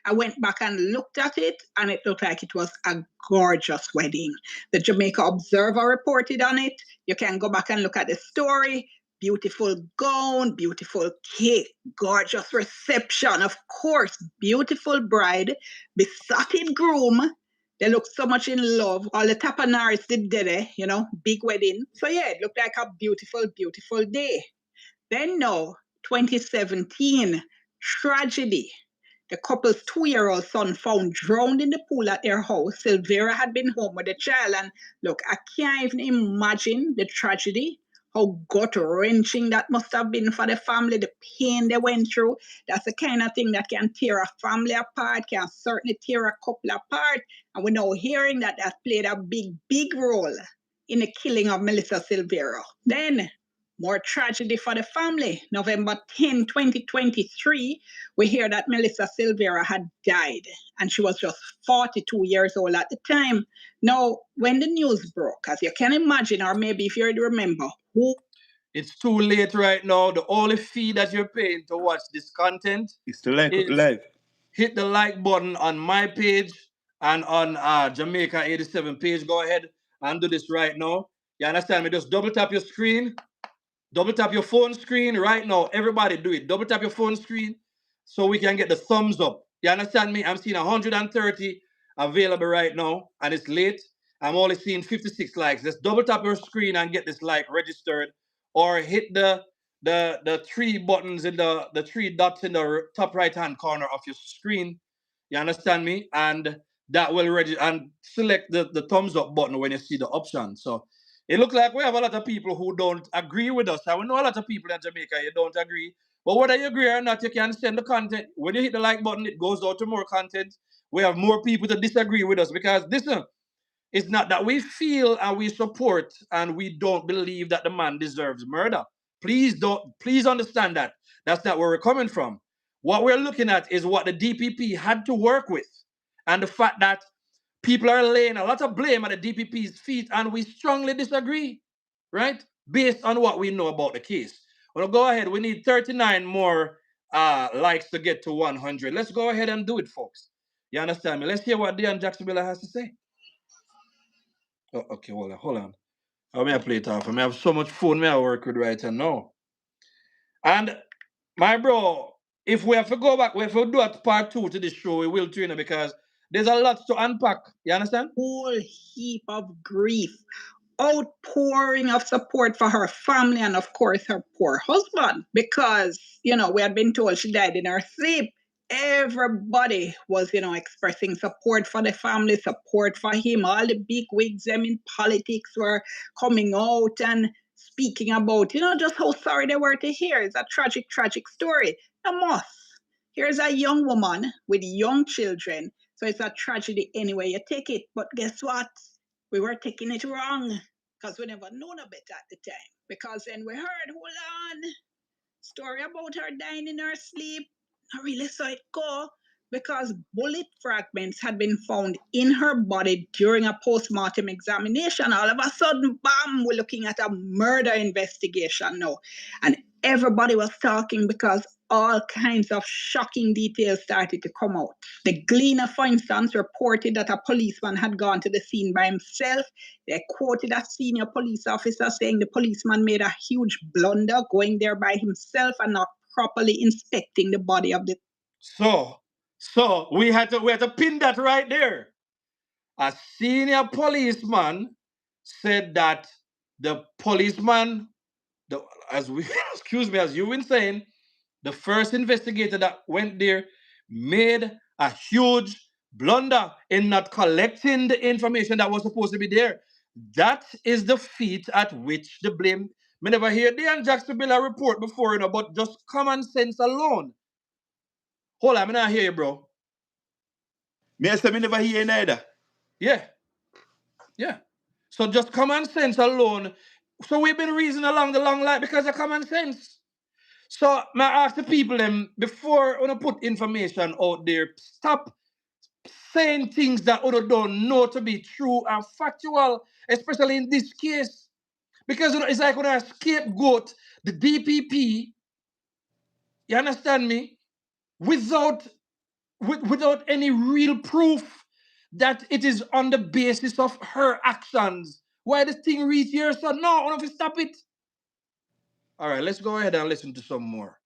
I went back and looked at it, and it looked like it was a gorgeous wedding. The Jamaica Observer reported on it. You can go back and look at the story. Beautiful gown, beautiful cake, gorgeous reception, of course, beautiful bride, besotted groom. They look so much in love. All the tapanars did it, big wedding. So yeah, it looked like a beautiful, beautiful day. Then no, 2017, tragedy. The couple's 2-year-old son found drowned in the pool at their house. Silvera had been home with the child, and look, I can't even imagine the tragedy. How gut-wrenching that must have been for the family, the pain they went through. That's the kind of thing that can tear a family apart, can certainly tear a couple apart. And we're now hearing that played a big, big role in the killing of Melissa Silvera. Then, more tragedy for the family. November 10, 2023, we hear that Melissa Silvera had died, and she was just 42 years old at the time. Now, when the news broke, as you can imagine, or maybe if you remember, it's too late right now. The only fee that you're paying to watch this content is to like it live. Hit the like button on my page and on Jamaica 87 page. Go ahead and do this right now. You understand me? Just double tap your screen. Double tap your phone screen right now. Everybody do it. Double tap your phone screen so we can get the thumbs up. You understand me? I'm seeing 130 available right now, and it's late. I'm only seeing 56 likes. Just double tap your screen and get this like registered, or hit the three buttons in the three dots in the top right hand corner of your screen. You understand me? And that will register, and select the thumbs up button when you see the option. So It looks like we have a lot of people who don't agree with us. And we know a lot of people in Jamaica, you don't agree. But whether you agree or not, you can send the content. When you hit the like button, it goes out to more content. We have more people to disagree with us because listen, it's not that we feel and we support and we don't believe that the man deserves murder. Please understand that. That's not where we're coming from. What we're looking at is what the DPP had to work with. And the fact that people are laying a lot of blame at the DPP's feet, and we strongly disagree, right? Based on what we know about the case. Well, go ahead. We need 39 more likes to get to 100. Let's go ahead and do it, folks. You understand me? Let's hear what Dion Jacksonville has to say. Oh, okay, hold on. I may play it off. I may have so much phone I work with right now. And my bro, if we have to go back, we have to do a part 2 to this show, we will too, because there's a lot to unpack. You understand? Whole heap of grief, outpouring of support for her family and, of course, her poor husband. Because, we had been told she died in her sleep. Everybody was, expressing support for the family, support for him. All the big wigs in politics were coming out and speaking about, just how sorry they were to hear. It's a tragic, tragic story. Here's a young woman with young children. So it's a tragedy anyway you take it. But guess what? We were taking it wrong because we never known a bit at the time. Because then we heard, hold on, story about her dying in her sleep. I really saw it go because bullet fragments had been found in her body during a post-mortem examination. All of a sudden, bam, we're looking at a murder investigation now. And everybody was talking because all kinds of shocking details started to come out. The Gleaner, for instance, reported that a policeman had gone to the scene by himself. They quoted a senior police officer saying the policeman made a huge blunder going there by himself and not properly inspecting the body of the... So we had to pin that right there. A senior policeman said that the policeman, as you've been saying, the first investigator that went there made a huge blunder in not collecting the information that was supposed to be there. That is the feat at which the blame. I never hear Dion Jacksonville report before, but just common sense alone. Hold on, I not hear you, bro. Me say me never hear neither. Yeah. So just common sense alone. So we've been reasoning along the long line because of common sense. So I ask the people them before when I put information out there, stop saying things that you don't know to be true and factual, especially in this case. Because it's like when I scapegoat the DPP, you understand me? Without any real proof that it is on the basis of her actions. Why this thing reach here? So no, I don't have to stop it. All right, let's go ahead and listen to some more.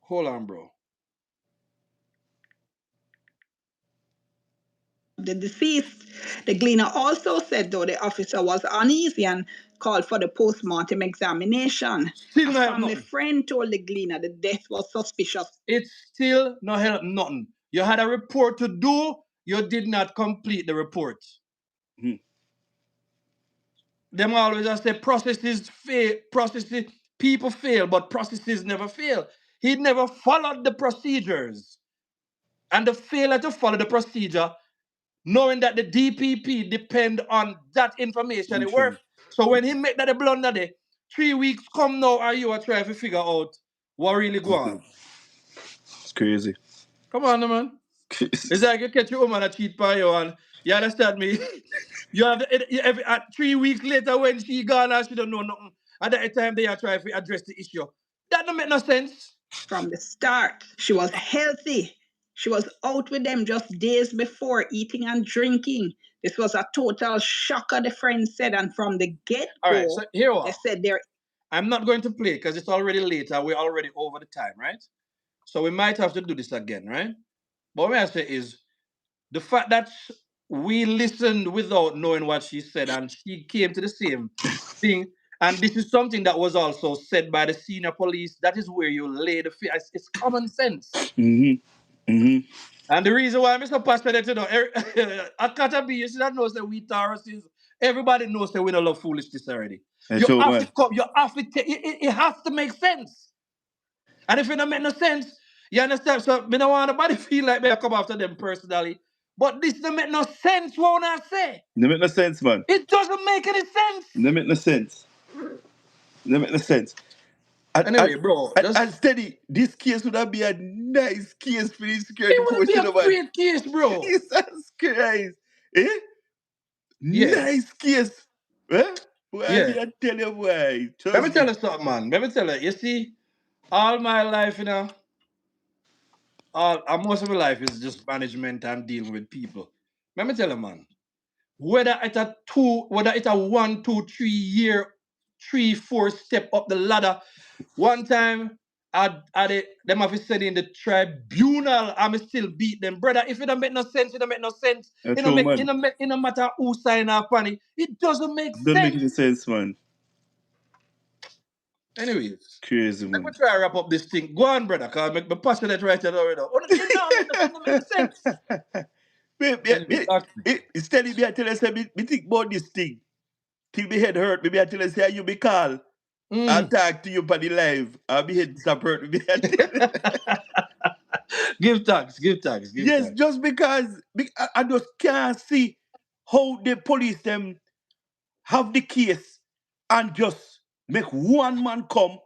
Hold on, bro. The deceased. The Gleaner also said, though, the officer was uneasy and called for the post-mortem examination. Still a no family help friend told the Gleaner the death was suspicious. It's still no help nothing. You had a report to do, you did not complete the report. Them always just say processes fail, people fail, but processes never fail. He never followed the procedures. And the failure to follow the procedure, knowing that the DPP depend on that information, it works. So when he make that a blunder there, 3 weeks come now, are you trying to figure out what really go on? It's crazy. Come on, man. It's like you catch your woman a cheat by you, and you understand me? You have 3 weeks later when she gone and she don't know nothing. At that time they are trying to address the issue. That don't make no sense. From the start, she was healthy. She was out with them just days before, eating and drinking. This was a total shocker, the friends said, and from the get-go, all right, so here we are. They said they're... I'm not going to play because it's already late and we're already over the time, right? So we might have to do this again, right? But what I say is, the fact that we listened without knowing what she said and she came to the same thing, and this is something that was also said by the senior police, that is where you lay the fear. It's common sense. And the reason why I'm so passionate, Akata B, you should have known that we Tauruses, Everybody knows that we don't love foolishness already. And You so, have to man. come, you have to take it has to make sense. And if it don't make no sense, you understand? So me don't want nobody feel like me I come after them personally. But this don't make no sense, what I say. No make no sense, man. It doesn't make any sense. No make no sense. No make no sense. Anyway, bro, And steady, this case would have been a nice case for the security it would force, be you a know, man. great case, bro. Jesus Christ. Eh? Yeah. Nice case. Eh? Boy, Yeah. me I tell you, boy. Let me tell you something, man. Let me tell you. You see, all my life, most of my life is just management and dealing with people. Let me tell you, man. Whether it's a 1, 2, 3 year, 3, 4 step up the ladder. One time, them have said in the tribunal, I'm still beat them, brother. If it don't make no sense, it don't make no sense. That's true, man. It don't matter who sign up on it. It doesn't make Doesn't sense. make any sense, man. Anyways, Crazy, let me man. try to wrap up this thing. Go on, brother, because I'm passionate right now. It don't make sense. Instead of me, I tell you, say, me think about this thing. Till my head hurt, maybe I tell you, say, you be call. I'll talk to you for the live. I'll be head stop hurt. Give thanks. Yes, just because I just can't see how the police them have the case and just make one man come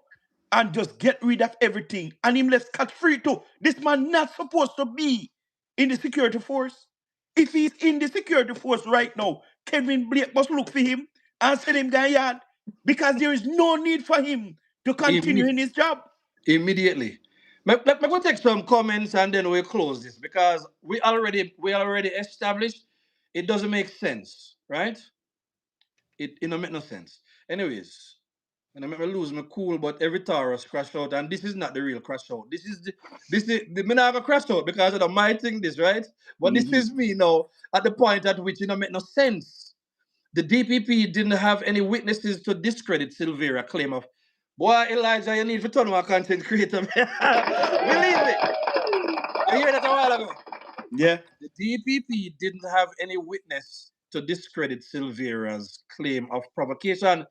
and just get rid of everything and him left scot free too. This man not supposed to be in the security force. If he's in the security force right now, Kevin Blake must look for him and send him down yard because there is no need for him to continue in his job. Immediately. Let me go take some comments and then we'll close this because we already established it doesn't make sense, right? It don't make no sense. Anyways, and I make me lose my cool, but every Taurus crash out, and this is not the real crash out. This is the me not have a crash out because of the my thing this, right? But this is me now at the point at which it don't make no sense. The DPP didn't have any witnesses to discredit Silvera claim of boy Elijah, you need to turn on content creator. Believe it. I hear that a while ago. Yeah. The DPP didn't have any witness to discredit Silvera's claim of provocation.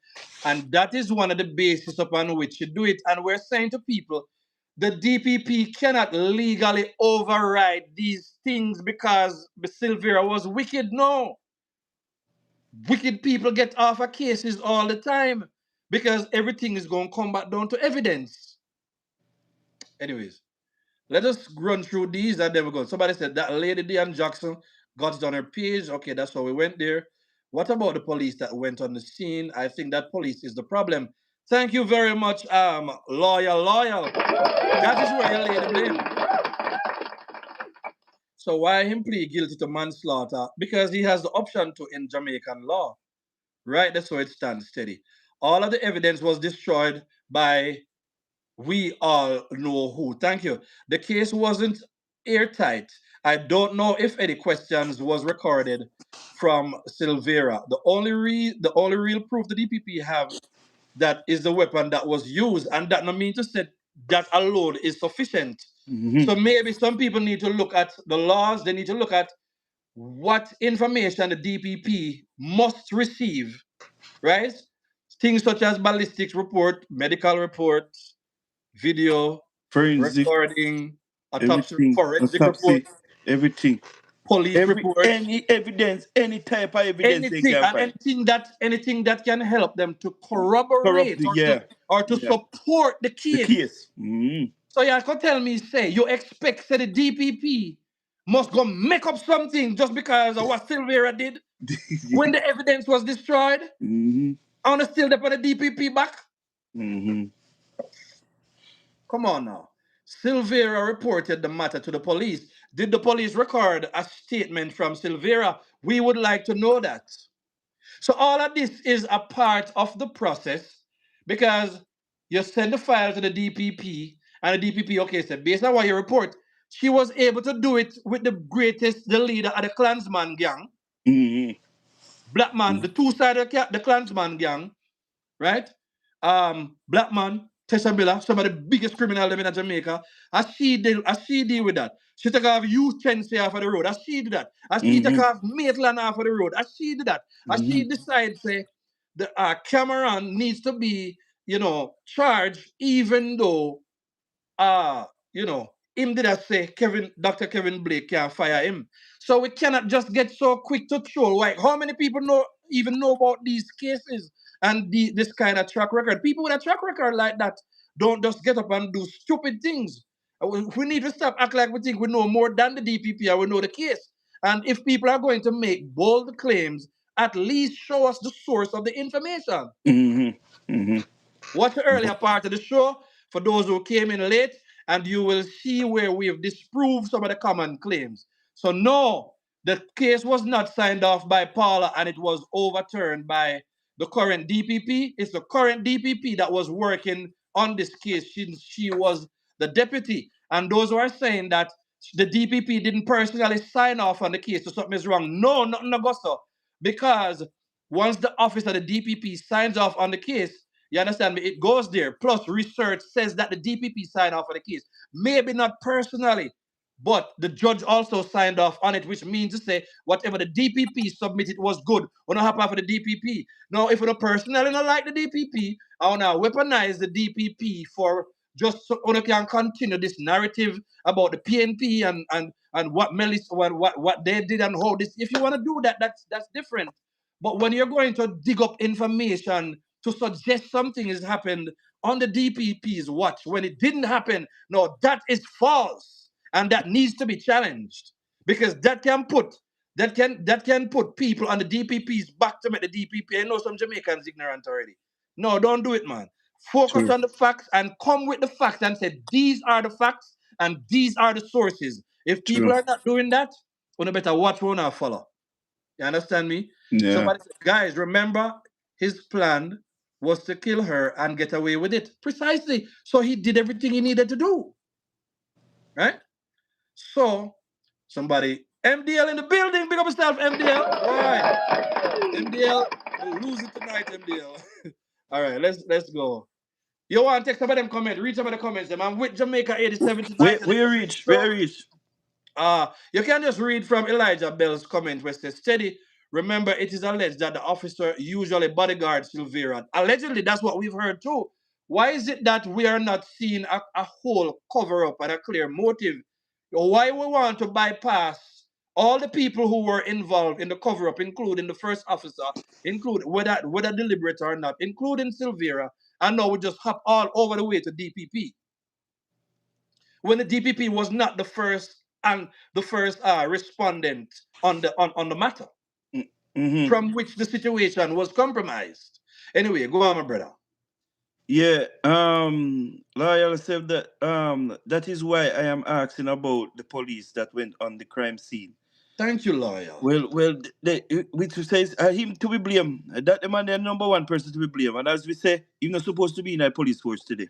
And that is one of the bases upon which you do it. And we're saying to people, the DPP cannot legally override these things because Silvera was wicked. No. Wicked people get off of cases all the time because everything is going to come back down to evidence. Anyways, let us run through these and then we go. Somebody said that lady Diane Jackson got it on her page. Okay, that's why we went there. What about the police that went on the scene? I think that police is the problem. Thank you very much, loyal. That is where you lay the blame. So why him plead guilty to manslaughter? Because he has the option to in Jamaican law. Right, that's where it stands steady. All of the evidence was destroyed by we all know who. Thank you. The case wasn't airtight. I don't know if any questions was recorded from Silvera. The only real proof the DPP have that is the weapon that was used, and that no mean to say that alone is sufficient. So maybe some people need to look at the laws. They need to look at what information the DPP must receive, right? Things such as ballistics report, medical reports, video, forensic recording, autopsy, forensic report, everything. police report, any evidence, any type of evidence they can find. anything that can help them to corroborate or to support the case. So you can tell me, say, you expect say the DPP must go make up something just because of what Silvera did when the evidence was destroyed? And still they put the DPP back? Come on now. Silvera reported the matter to the police. Did the police record a statement from Silvera? We would like to know that. So all of this is a part of the process because you send the file to the DPP and the DPP, okay, so based on what you report, she was able to do it with the leader of the Klansman gang. Black man, the two sides of the Klansman gang, right? Black man, Tessa Miller, some of the biggest criminals in Jamaica, as she deal with that. She took off youth Chelsea off of the road. As she did that. As she took Mm-hmm. off Maitland off of the road. As she did that. As she Mm-hmm. decides, say, the Cameron needs to be, charged, even though uh, him did I say Dr. Kevin Blake can't fire him. So we cannot just get so quick to troll. Like how many people even know about these cases and this kind of track record? People with a track record like that don't just get up and do stupid things. We need to stop act like we think we know more than the DPP and we know the case. And if people are going to make bold claims, at least show us the source of the information. Mm-hmm. Mm-hmm. Watch the earlier part of the show for those who came in late, and you will see where we have disproved some of the common claims. So, no, the case was not signed off by Paula and it was overturned by the current DPP. It's the current DPP that was working on this case. She was the deputy. And those who are saying that the DPP didn't personally sign off on the case, so something is wrong. No, nothing Augusta. Because once the office of the DPP signs off on the case, you understand me? It goes there. Plus, research says that the DPP signed off on the case. Maybe not personally, but the judge also signed off on it, which means to say whatever the DPP submitted was good. We don't have for the DPP. Now, if we don't personally not like the DPP, I want to weaponize the DPP for just so we can continue this narrative about the PNP and what Melis what they did and how this. If you want to do that, that's different. But when you're going to dig up information to suggest something has happened on the DPP's watch when it didn't happen, no, that is false, and that needs to be challenged because that can put people on the DPP's back to make the DPP. I know some Jamaicans ignorant already. No, don't do it, man. Focus True. on the facts and come with the facts and say these are the facts and these are the sources. If people True. are not doing that, we better watch one or follow. You understand me? Yeah. Somebody said, guys, remember his plan was to kill her and get away with it. Precisely. So he did everything he needed to do. Right? So, somebody, MDL in the building, big up yourself, MDL. All right. MDL, we'll lose it tonight, MDL. All right, let's go. You want to take some of them comments? Read some of the comments. I'm with Jamaica 87 tonight. Where reach? Where reach? You can just read from Elijah Bell's comment where it says, steady. Remember, it is alleged that the officer usually bodyguards Silvera. Allegedly, that's what we've heard too. Why is it that we are not seeing a whole cover up and a clear motive? Why we want to bypass all the people who were involved in the cover up, including the first officer, including whether deliberate or not, including Silvera, and now we just hop all over the way to DPP when the DPP was not the first respondent on the matter Mm-hmm. from which the situation was compromised. Anyway, go on, my brother. Yeah. Loyal said that that is why I am asking about the police that went on the crime scene. Thank you, Loyal. Well, which says him to be blamed. That the man, the number one person to be blamed. And as we say, he's not supposed to be in a police force today.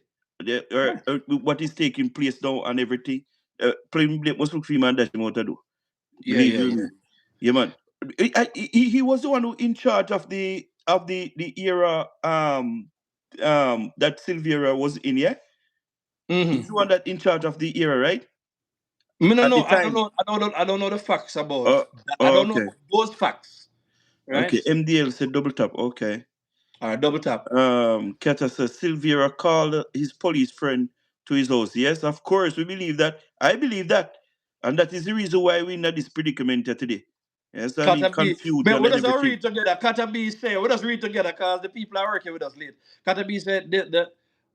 What is taking place now and everything. Plain blame must look for him and dash him out to do. Yeah. Yeah, man. He was the one who in charge of the era that Silvera was in, yeah? He's the one that in charge of the era, right? No, At the I don't time. know. I don't know the facts about. I don't know Okay. those facts. Right? Okay. MDL said double tap. Okay. All right, double tap. Kata says Silvera called his police friend to his house. Yes, of course, we believe that. I believe that. And that is the reason why we're in this predicament here today. Yes, I mean confusion But and we just everything. read together. Kata B say, we just read together because the people are working with us late. Kata B said,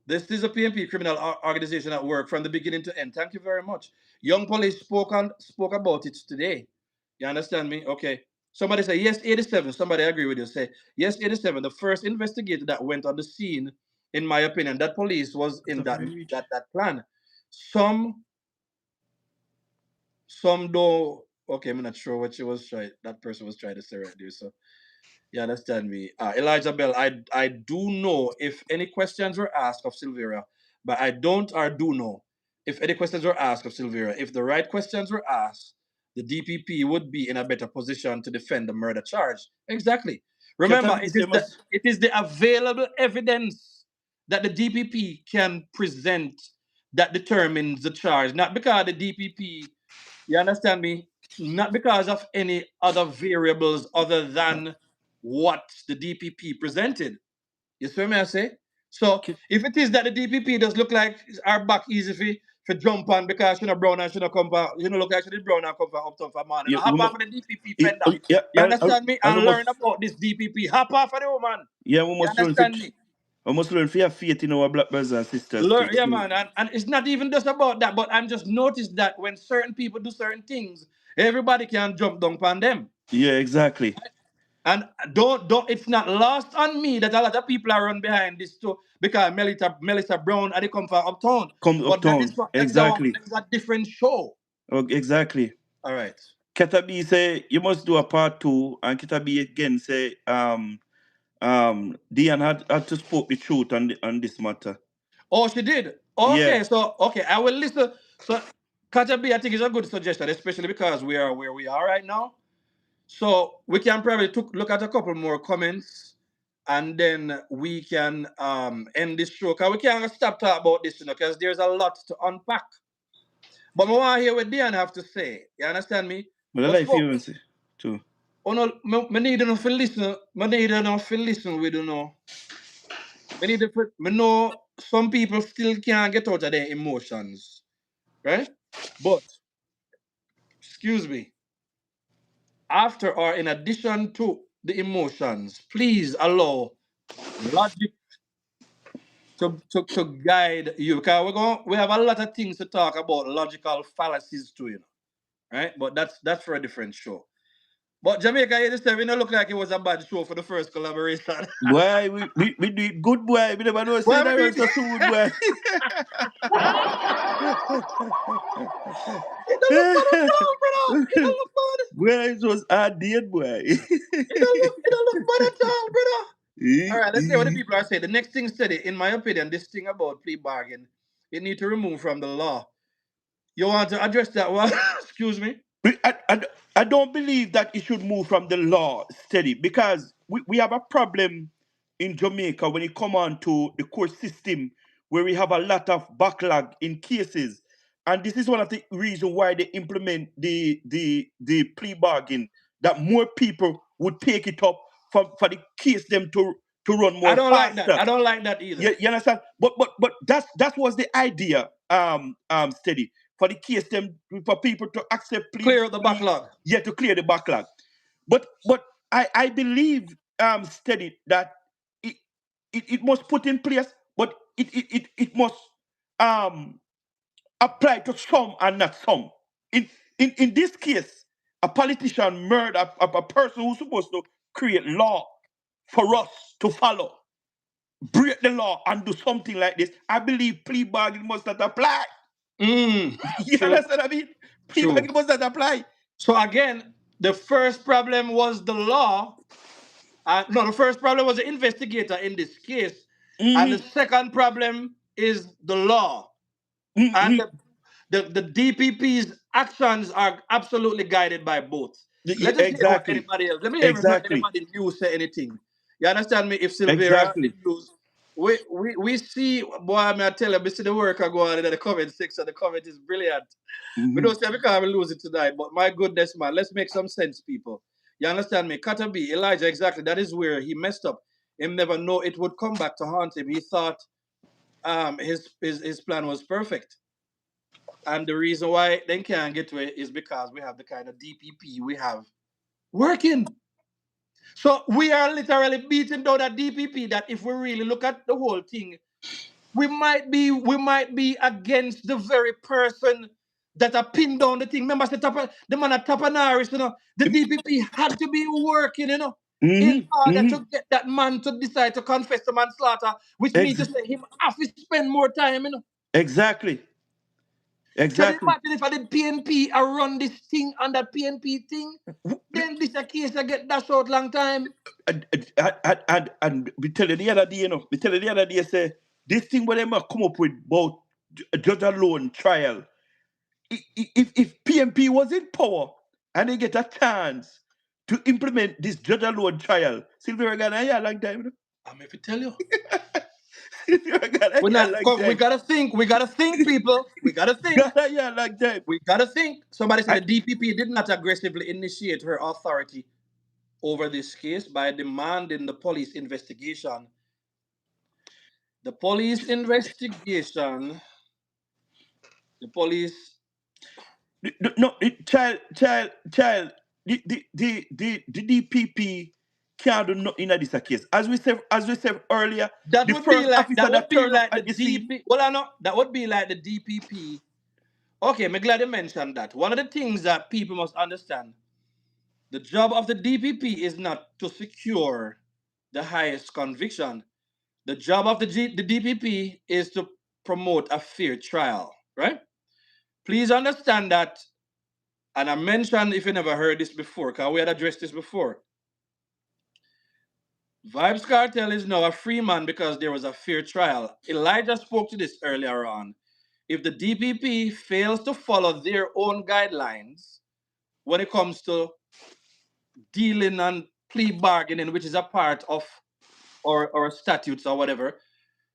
this is a PNP criminal organization at work from the beginning to end. Thank you very much. Young police spoke about it today. You understand me? Okay. Somebody say, yes, 87. Somebody agree with you. Say, yes, 87. The first investigator that went on the scene, in my opinion, that police was in that plan. Some don't. Okay, I'm not sure what that person was trying to say right there. So you understand me. Elijah Bell, I do know if any questions were asked of Silvera, but I don't or do know if any questions were asked of Silvera. If the right questions were asked, the DPP would be in a better position to defend the murder charge. Exactly. Remember, it is the available evidence that the DPP can present that determines the charge, not because the DPP You understand me? Not because of any other variables other than what the DPP presented. You see what I say? So if it is that the DPP does look like our back easy for jump on because she not brown and she not come for, you know, look like she did brown and come for uptown for man. And Yeah, hop off of the DPP fender. yeah, You understand me? and And learn about this DPP. Hop off of the woman. yeah, we You must learn understand me? we must learn for your faith in our black brothers and sisters Learn, too. yeah, man. And it's not even just about that, but I'm just noticed that when certain people do certain things, everybody can jump down on them. Yeah, exactly. And don't it's not lost on me that a lot of people are run behind this too because Melissa Brown and they come from uptown. Come But that uptown. is what Exactly. that is a different show. Oh, exactly. All right. Ketabi say you must do a part 2, and Ketabi again say Dion had to spoke the truth on this matter. Oh, she did. Yeah. Okay, so okay, I will listen. So Kajabi, I think is a good suggestion, especially because we are where we are right now. So we can probably look at a couple more comments and then we can end this show. Because we can't stop talking about this, you know, because there's a lot to unpack. But I want to hear what Dion have to say. You understand me? But I But like you folks, too. oh no, I need enough to listen. I need enough to listen with you know. I know some people still can't get out of their emotions. Right? But excuse me. After or in addition to the emotions, please allow logic to guide you. Because we have a lot of things to talk about, logical fallacies too, you know. Right? But that's for a different show. But Jamaica 87, it don't look like it was a bad show for the first collaboration. Boy, we do it good, boy. We never know say Well, that we run so did- soon, boy. it don't look bad at all, brother. It don't look bad. Boy, it was hard date, boy. It don't look bad at all, brother. All right, let's see what the people are saying. The next thing said it, in my opinion, this thing about plea bargain, it need to remove from the law. You want to address that one? Excuse me. I don't believe that it should move from the law steady because we have a problem in Jamaica when it come on to the court system where we have a lot of backlog in cases. And this is one of the reasons why they implement the plea bargain, that more people would take it up for the case them to run more I don't like that. faster. I don't like that either. You understand? But that was the idea, steady. For the case them for people to accept plea. Clear the backlog. Yeah, to clear the backlog. But I believe steady that it must put in place, but it must apply to some and not some. In this case, a politician murdered a person who's supposed to create law for us to follow, break the law and do something like this. I believe plea bargain must not apply. You True. understand what I mean? Plea True. bargain must not apply. So again, the first problem was the law. No, the first problem was the investigator in this case. And the second problem is the law. And the DPP's actions are absolutely guided by both. Let's just hear what anybody else. Let me hear if anybody new say anything. You understand me? If Silvera news, we see, boy, I tell you, we see the worker go on in the comment section. The comment is brilliant. We don't say because we lose it tonight, but my goodness, man, let's make some sense, people. You understand me? Cutter B, Elijah, exactly. That is where he messed up. Him never know it would come back to haunt him. He thought his plan was perfect. And the reason why they can't get to it is because we have the kind of DPP we have working. So we are literally beating down that DPP that if we really look at the whole thing, we might be against the very person that are pinned down the thing. Remember, the man at Tapanaris, you know, the DPP had to be working, you know, in order to get that man to decide to confess to manslaughter, which means to say him have to spend more time, you know. Exactly. So imagine if I did PNP, I run this thing on that PNP thing, then this a case I get that short long time. And we tell you the other day, you know, say, this thing where they might come up with about judge alone trial. If PNP was in power and they get a chance to implement this judge alone trial, Silvera gonna a long time, you know? I'm if to tell you. We're not. like We that. gotta think. We gotta think, people. We gotta think. Yeah, like that. We gotta think. Somebody said I, the DPP did not aggressively initiate her authority over this case by demanding the police investigation. The police investigation. The police. no, child. The DPP can't do nothing in this case. As we said earlier, That the would be first like officer that turned up the at the scene. DP. Well, I know that would be like the DPP. Okay, I'm glad you mentioned that. One of the things that people must understand: the job of the DPP is not to secure the highest conviction. The job of the DPP is to promote a fair trial, right? Please understand that, and I mentioned if you never heard this before, because we had addressed this before. Vibes Cartel is now a free man because there was a fair trial. Elijah spoke to this earlier on. If the DPP fails to follow their own guidelines when it comes to dealing and plea bargaining, which is a part of or statutes or whatever,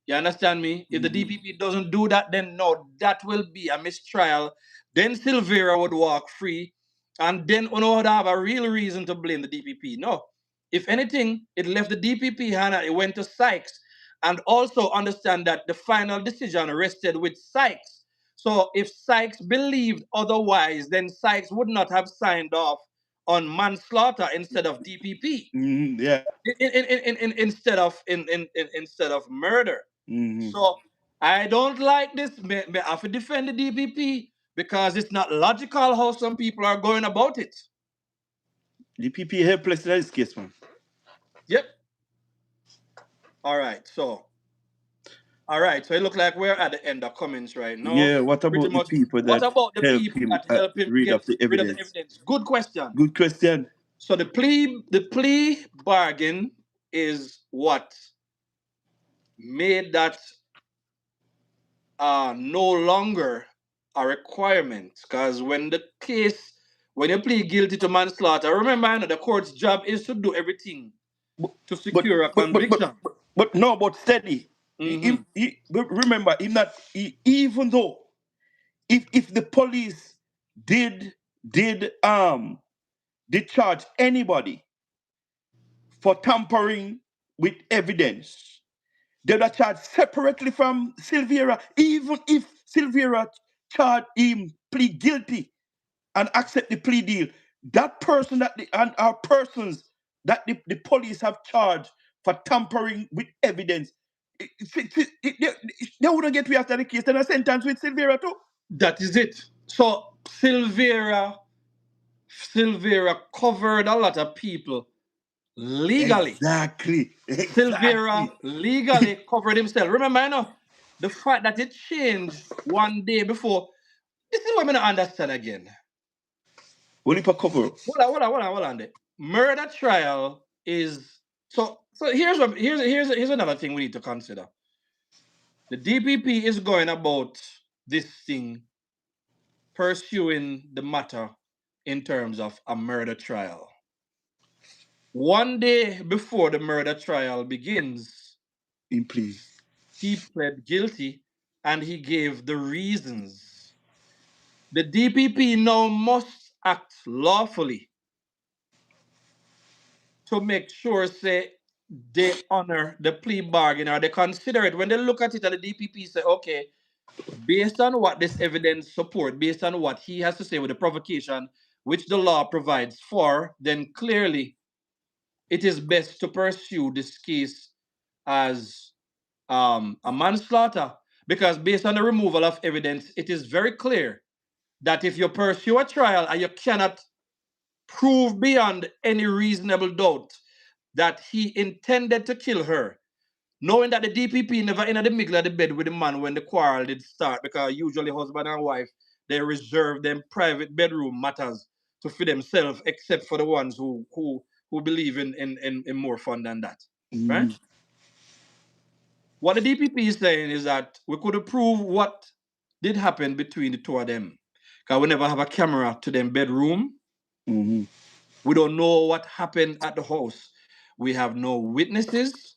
you understand me? If the DPP doesn't do that, then no, that will be a mistrial. Then Silvera would walk free, and then Uno would have a real reason to blame the DPP. No, if anything, it left the DPP hand. It went to Sykes, and also understand that the final decision rested with Sykes. So if Sykes believed otherwise, then Sykes would not have signed off on manslaughter instead of DPP. Yeah. Instead of murder. Mm-hmm. So I don't like this. I have to defend the DPP because it's not logical how some people are going about it. DPP helpless in this case, man. Yep. All right. So it looks like we're at the end of comments right now. Yeah. What about the people that help him rid of the evidence? Good question. Good question. So the plea bargain is what made that no longer a requirement, because when you plead guilty to manslaughter, remember, the court's job is to do everything to secure a conviction. But steady. Remember, even though if the police did charge anybody for tampering with evidence, they would charge separately from Silvera. Even if Silvera charged him plead guilty and accept the plea deal, that person our persons that the police have charged for tampering with evidence, they wouldn't get we after the case, then a sentence with Silvera too. That is it. So Silvera covered a lot of people legally. Exactly. Silvera legally covered himself. Remember, the fact that it changed one day before. This is what I don't understand again. Only for cover. Hold on. The murder trial is so. Here's another thing we need to consider. The DPP is going about this thing, pursuing the matter in terms of a murder trial. One day before the murder trial begins, he pled guilty and he gave the reasons. The DPP now must act lawfully to make sure, say, they honor the plea bargain, or they consider it when they look at it, and the DPP say, okay, based on what this evidence support, based on what he has to say with the provocation, which the law provides for, then clearly it is best to pursue this case as a manslaughter, because based on the removal of evidence, it is very clear that if you pursue a trial and you cannot prove beyond any reasonable doubt that he intended to kill her, knowing that the DPP never in the middle of the bed with the man when the quarrel did start, because usually husband and wife, they reserve them private bedroom matters to for themselves, except for the ones who believe in more fun than that, right? What the DPP is saying is that we could prove what did happen between the two of them, because we never have a camera to them bedroom. We don't know what happened at the house. We have no witnesses.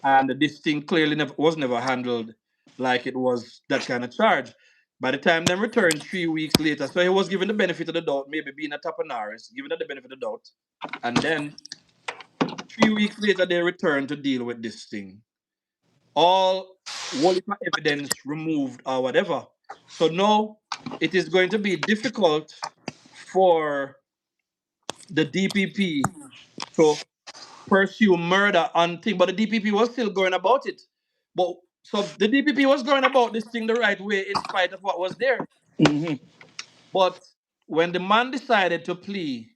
and this thing clearly was never handled like it was that kind of charge. By the time them returned 3 weeks later, so he was given the benefit of the doubt, maybe being a Tapenaris, given the benefit of the doubt, and then 3 weeks later they returned to deal with this thing. All evidence removed or whatever. So now it is going to be difficult for the DPP to pursue murder on thing, but the DPP was still going about it. But so the DPP was going about this thing the right way in spite of what was there. Mm-hmm. But when the man decided to plead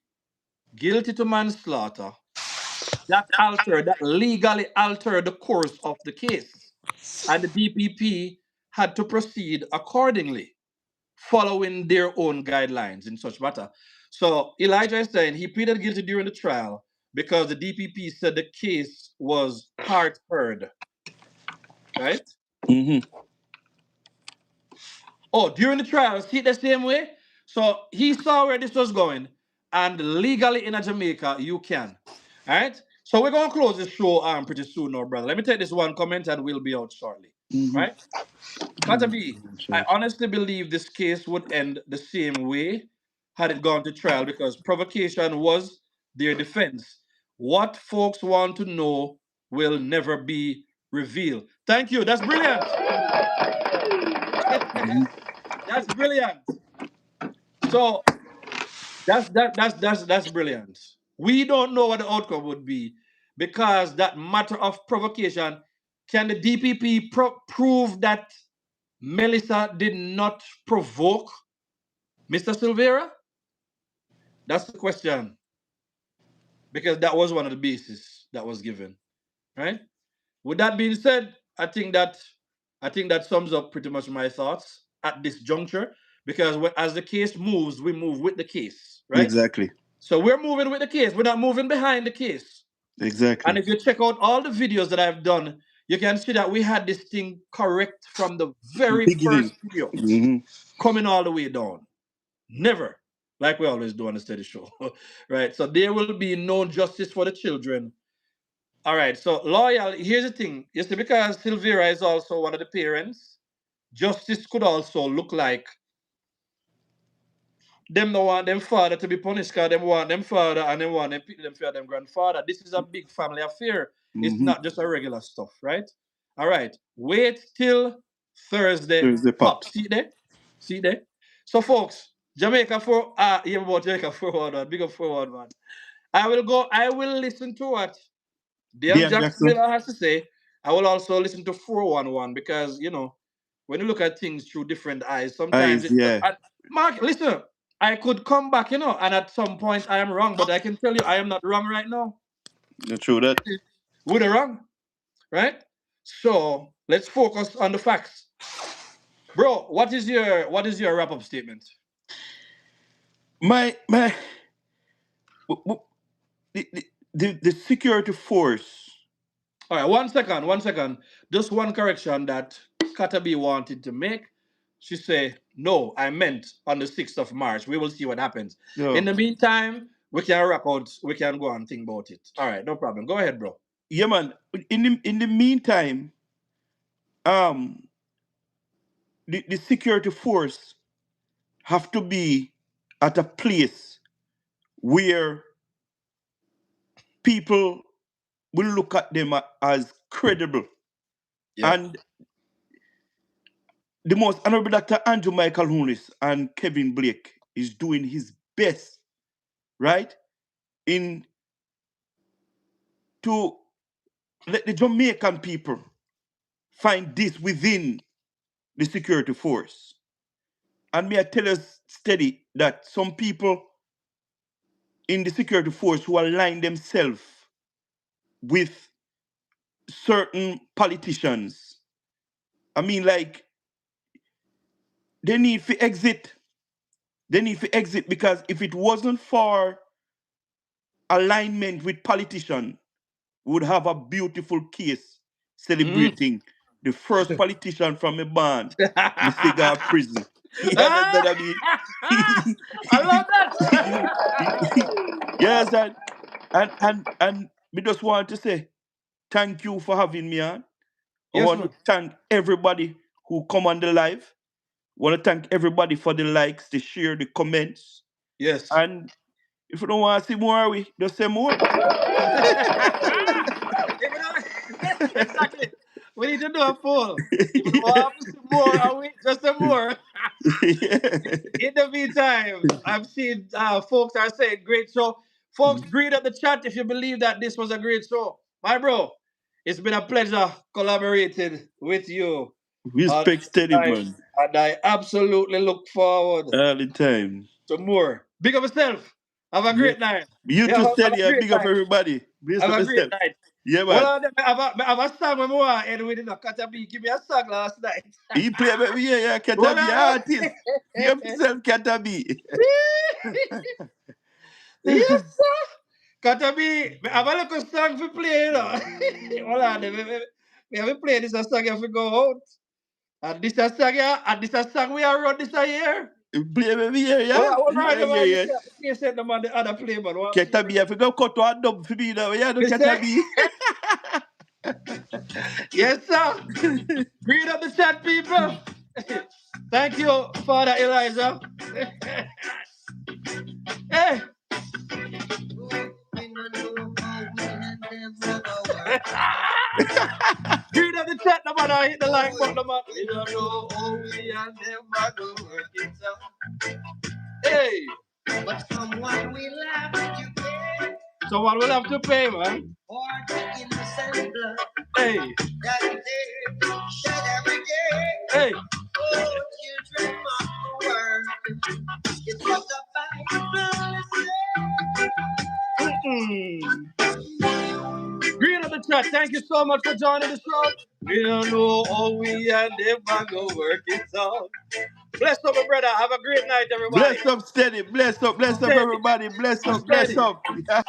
guilty to manslaughter, that legally altered the course of the case. And the DPP had to proceed accordingly, following their own guidelines in such matter. So Elijah is saying he pleaded guilty during the trial because the DPP said the case was part heard. Right? Mm-hmm. Oh, during the trial, see it the same way? So he saw where this was going, and legally in Jamaica, you can. All right? So we're going to close this show pretty soon now, brother. Let me take this one comment and we'll be out shortly. Mm-hmm. Right? Kata B, I honestly believe this case would end the same way had it gone to trial because provocation was their defense. What folks want to know will never be revealed. Thank you. That's brilliant. That's brilliant. So that's brilliant. We don't know what the outcome would be because that matter of provocation. Can the DPP prove that Melissa did not provoke Mr. Silvera? That's the question. Because that was one of the bases that was given. Right? With that being said, I think that sums up pretty much my thoughts at this juncture. Because as the case moves, we move with the case, right? Exactly. So we're moving with the case. We're not moving behind the case. Exactly. And if you check out all the videos that I've done, you can see that we had this thing correct from the very first video, coming all the way down. Never, like we always do on the Steady Show, right? So there will be no justice for the children. All right, so loyal, here's the thing. You see, because Silvera is also one of the parents, justice could also look like them don't want them father to be punished because them want them father and them want them pity them for them grandfather. This is a big family affair. It's not just a regular stuff, right? All right. Wait till Thursday pop. See there? See there? So folks, Jamaica for yeah, about Jamaica forward one. Big up forward one. I will listen to what Dale Jackson has to say. I will also listen to 411 because when you look at things through different eyes, sometimes Mark, listen. I could come back, and at some point I am wrong, but I can tell you I am not wrong right now. Not true that. We're wrong, right? So let's focus on the facts, bro. What is your wrap-up statement? The security force. All right, 1 second. Just one correction that Katabi wanted to make. She said, no, I meant on the 6th of March. We will see what happens. Yo. In the meantime, we can wrap out, we can go and think about it. All right, no problem. Go ahead, bro. Yeah, man. In the meantime, the security force have to be at a place where people will look at them as credible. Yeah. And the most honorable Dr. Andrew Michael Hunis and Kevin Blake is doing his best, right, to let the Jamaican people find this within the security force. And may I tell us steady that some people in the security force who align themselves with certain politicians, I mean, like, they need to exit. They need to exit because if it wasn't for alignment with politicians, we would have a beautiful case celebrating the first politician from a band, Mr. God prison. You understand what I mean? I love that. Yes, and we just want to say thank you for having me on. I Yes, want man. to thank everybody who come on the live. Want to thank everybody for the likes, the share, the comments. Yes. And if you don't want to see more, we just say more. Exactly. We need to do a poll. If you want to see more, or we just say more. In the meantime, I'm seeing folks are saying great show. Folks, greet up the chat if you believe that this was a great show. My bro, it's been a pleasure collaborating with you all Respect this steady, time, man. and I absolutely look forward All the time. to more. Big up yourself. Have a Yeah. great night. You Yeah, too have a steady and great big up night. everybody. Big Have up a great yourself. night. Yeah, Well, man. I have a song when I want to end with it. Katabi, give me a song last night. He play baby, yeah, Well, Katabi artist. Big up yourself, Katabi. Yes, sir. Katabi, I have a little song for play, you know. Hold on, me have to play this a song if we go out. And this a song, yeah, and this a song we are run this a year. Play baby, yeah, Well, yeah. what Yeah, right, yeah, man? yeah. You said the man the other play, man. What Katabi, I forgot cut to a dub for me now. Yeah, no me say? Katabi. Yes, sir. Read up the chat, people. Thank you, Father Elijah. Hey. Read up the chat, no man. I hit the like button, man. We don't know how we and never go work it out. Hey. But someone will have to pay Someone will have to pay, man. for the innocent blood Hey. that they shed every day. Hey. Oh, children of the world, it's what the Bible Green on the chat, thank you so much for joining the show. We don't know how we and never go work it out. Bless up, my brother. Have a great night, everybody. Bless up, steady. Bless up, Steady. everybody. Bless up, Steady. bless up. Yeah.